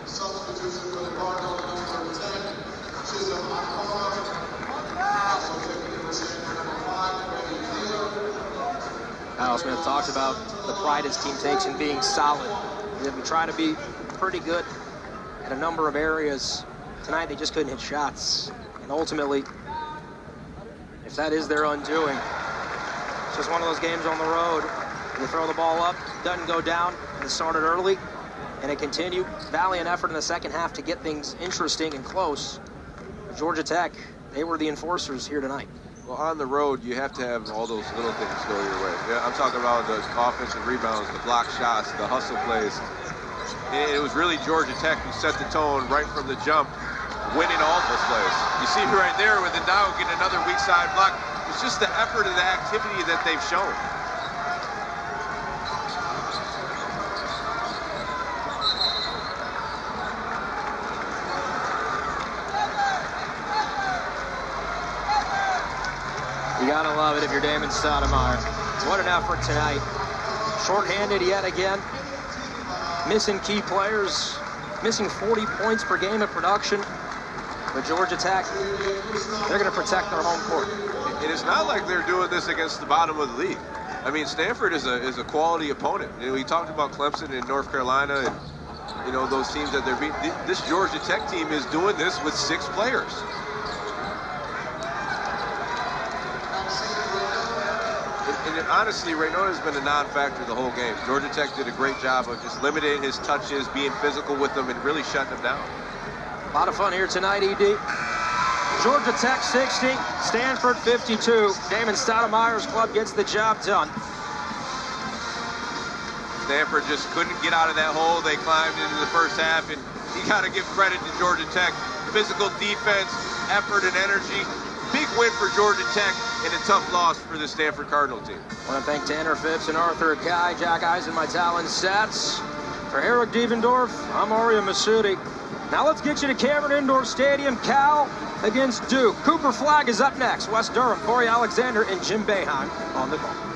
Speaker 4: Substitution for the Cardinals, number 10, Chisholm Akbara. Also taking the return, number 5, Randy Keeler.
Speaker 1: Kyle Smith talked about the pride his team takes in being solid. They've been trying to be pretty good at a number of areas. Tonight they just couldn't hit shots. And ultimately, if that is their undoing, it's just one of those games on the road. You throw the ball up, doesn't go down, and it started early, and it continued. Valiant effort in the second half to get things interesting and close. Georgia Tech, they were the enforcers here tonight.
Speaker 2: Well, on the road, you have to have all those little things go your way. Yeah, I'm talking about the offensive rebounds, the block shots, the hustle plays. It was really Georgia Tech who set the tone right from the jump, winning all those plays. You see right there with the Dow getting another weak side block. It's just the effort and the activity that they've shown.
Speaker 1: You gotta love it if you're Damon Stoudemire. What an effort tonight. Short-handed yet again. Missing key players. Missing 40 points per game of production. But Georgia Tech, they're gonna protect their home court.
Speaker 2: And it's not like they're doing this against the bottom of the league. I mean, Stanford is a quality opponent. You know, we talked about Clemson and North Carolina and, you know, those teams that they're beating. This Georgia Tech team is doing this with 6 players. And honestly, Raynona's been a non-factor the whole game. Georgia Tech did a great job of just limiting his touches, being physical with them, and really shutting them down.
Speaker 1: A lot of fun here tonight, ED. Georgia Tech 60, Stanford 52. Damon Stoudemire's club gets the job done.
Speaker 2: Stanford just couldn't get out of that hole they climbed into the first half, and you got to give credit to Georgia Tech. Physical defense, effort, and energy. big win for Georgia Tech and a tough loss for the Stanford Cardinal team.
Speaker 1: I want to thank Tanner Phipps and Arthur Guy, Jack Eisen, my talent sets. For Eric Devendorf, I'm Aria Masudi. Now let's get you to Cameron Indoor Stadium. Cal against Duke. Cooper Flagg is up next. Wes Durham, Corey Alexander, and Jim Boeheim on the call.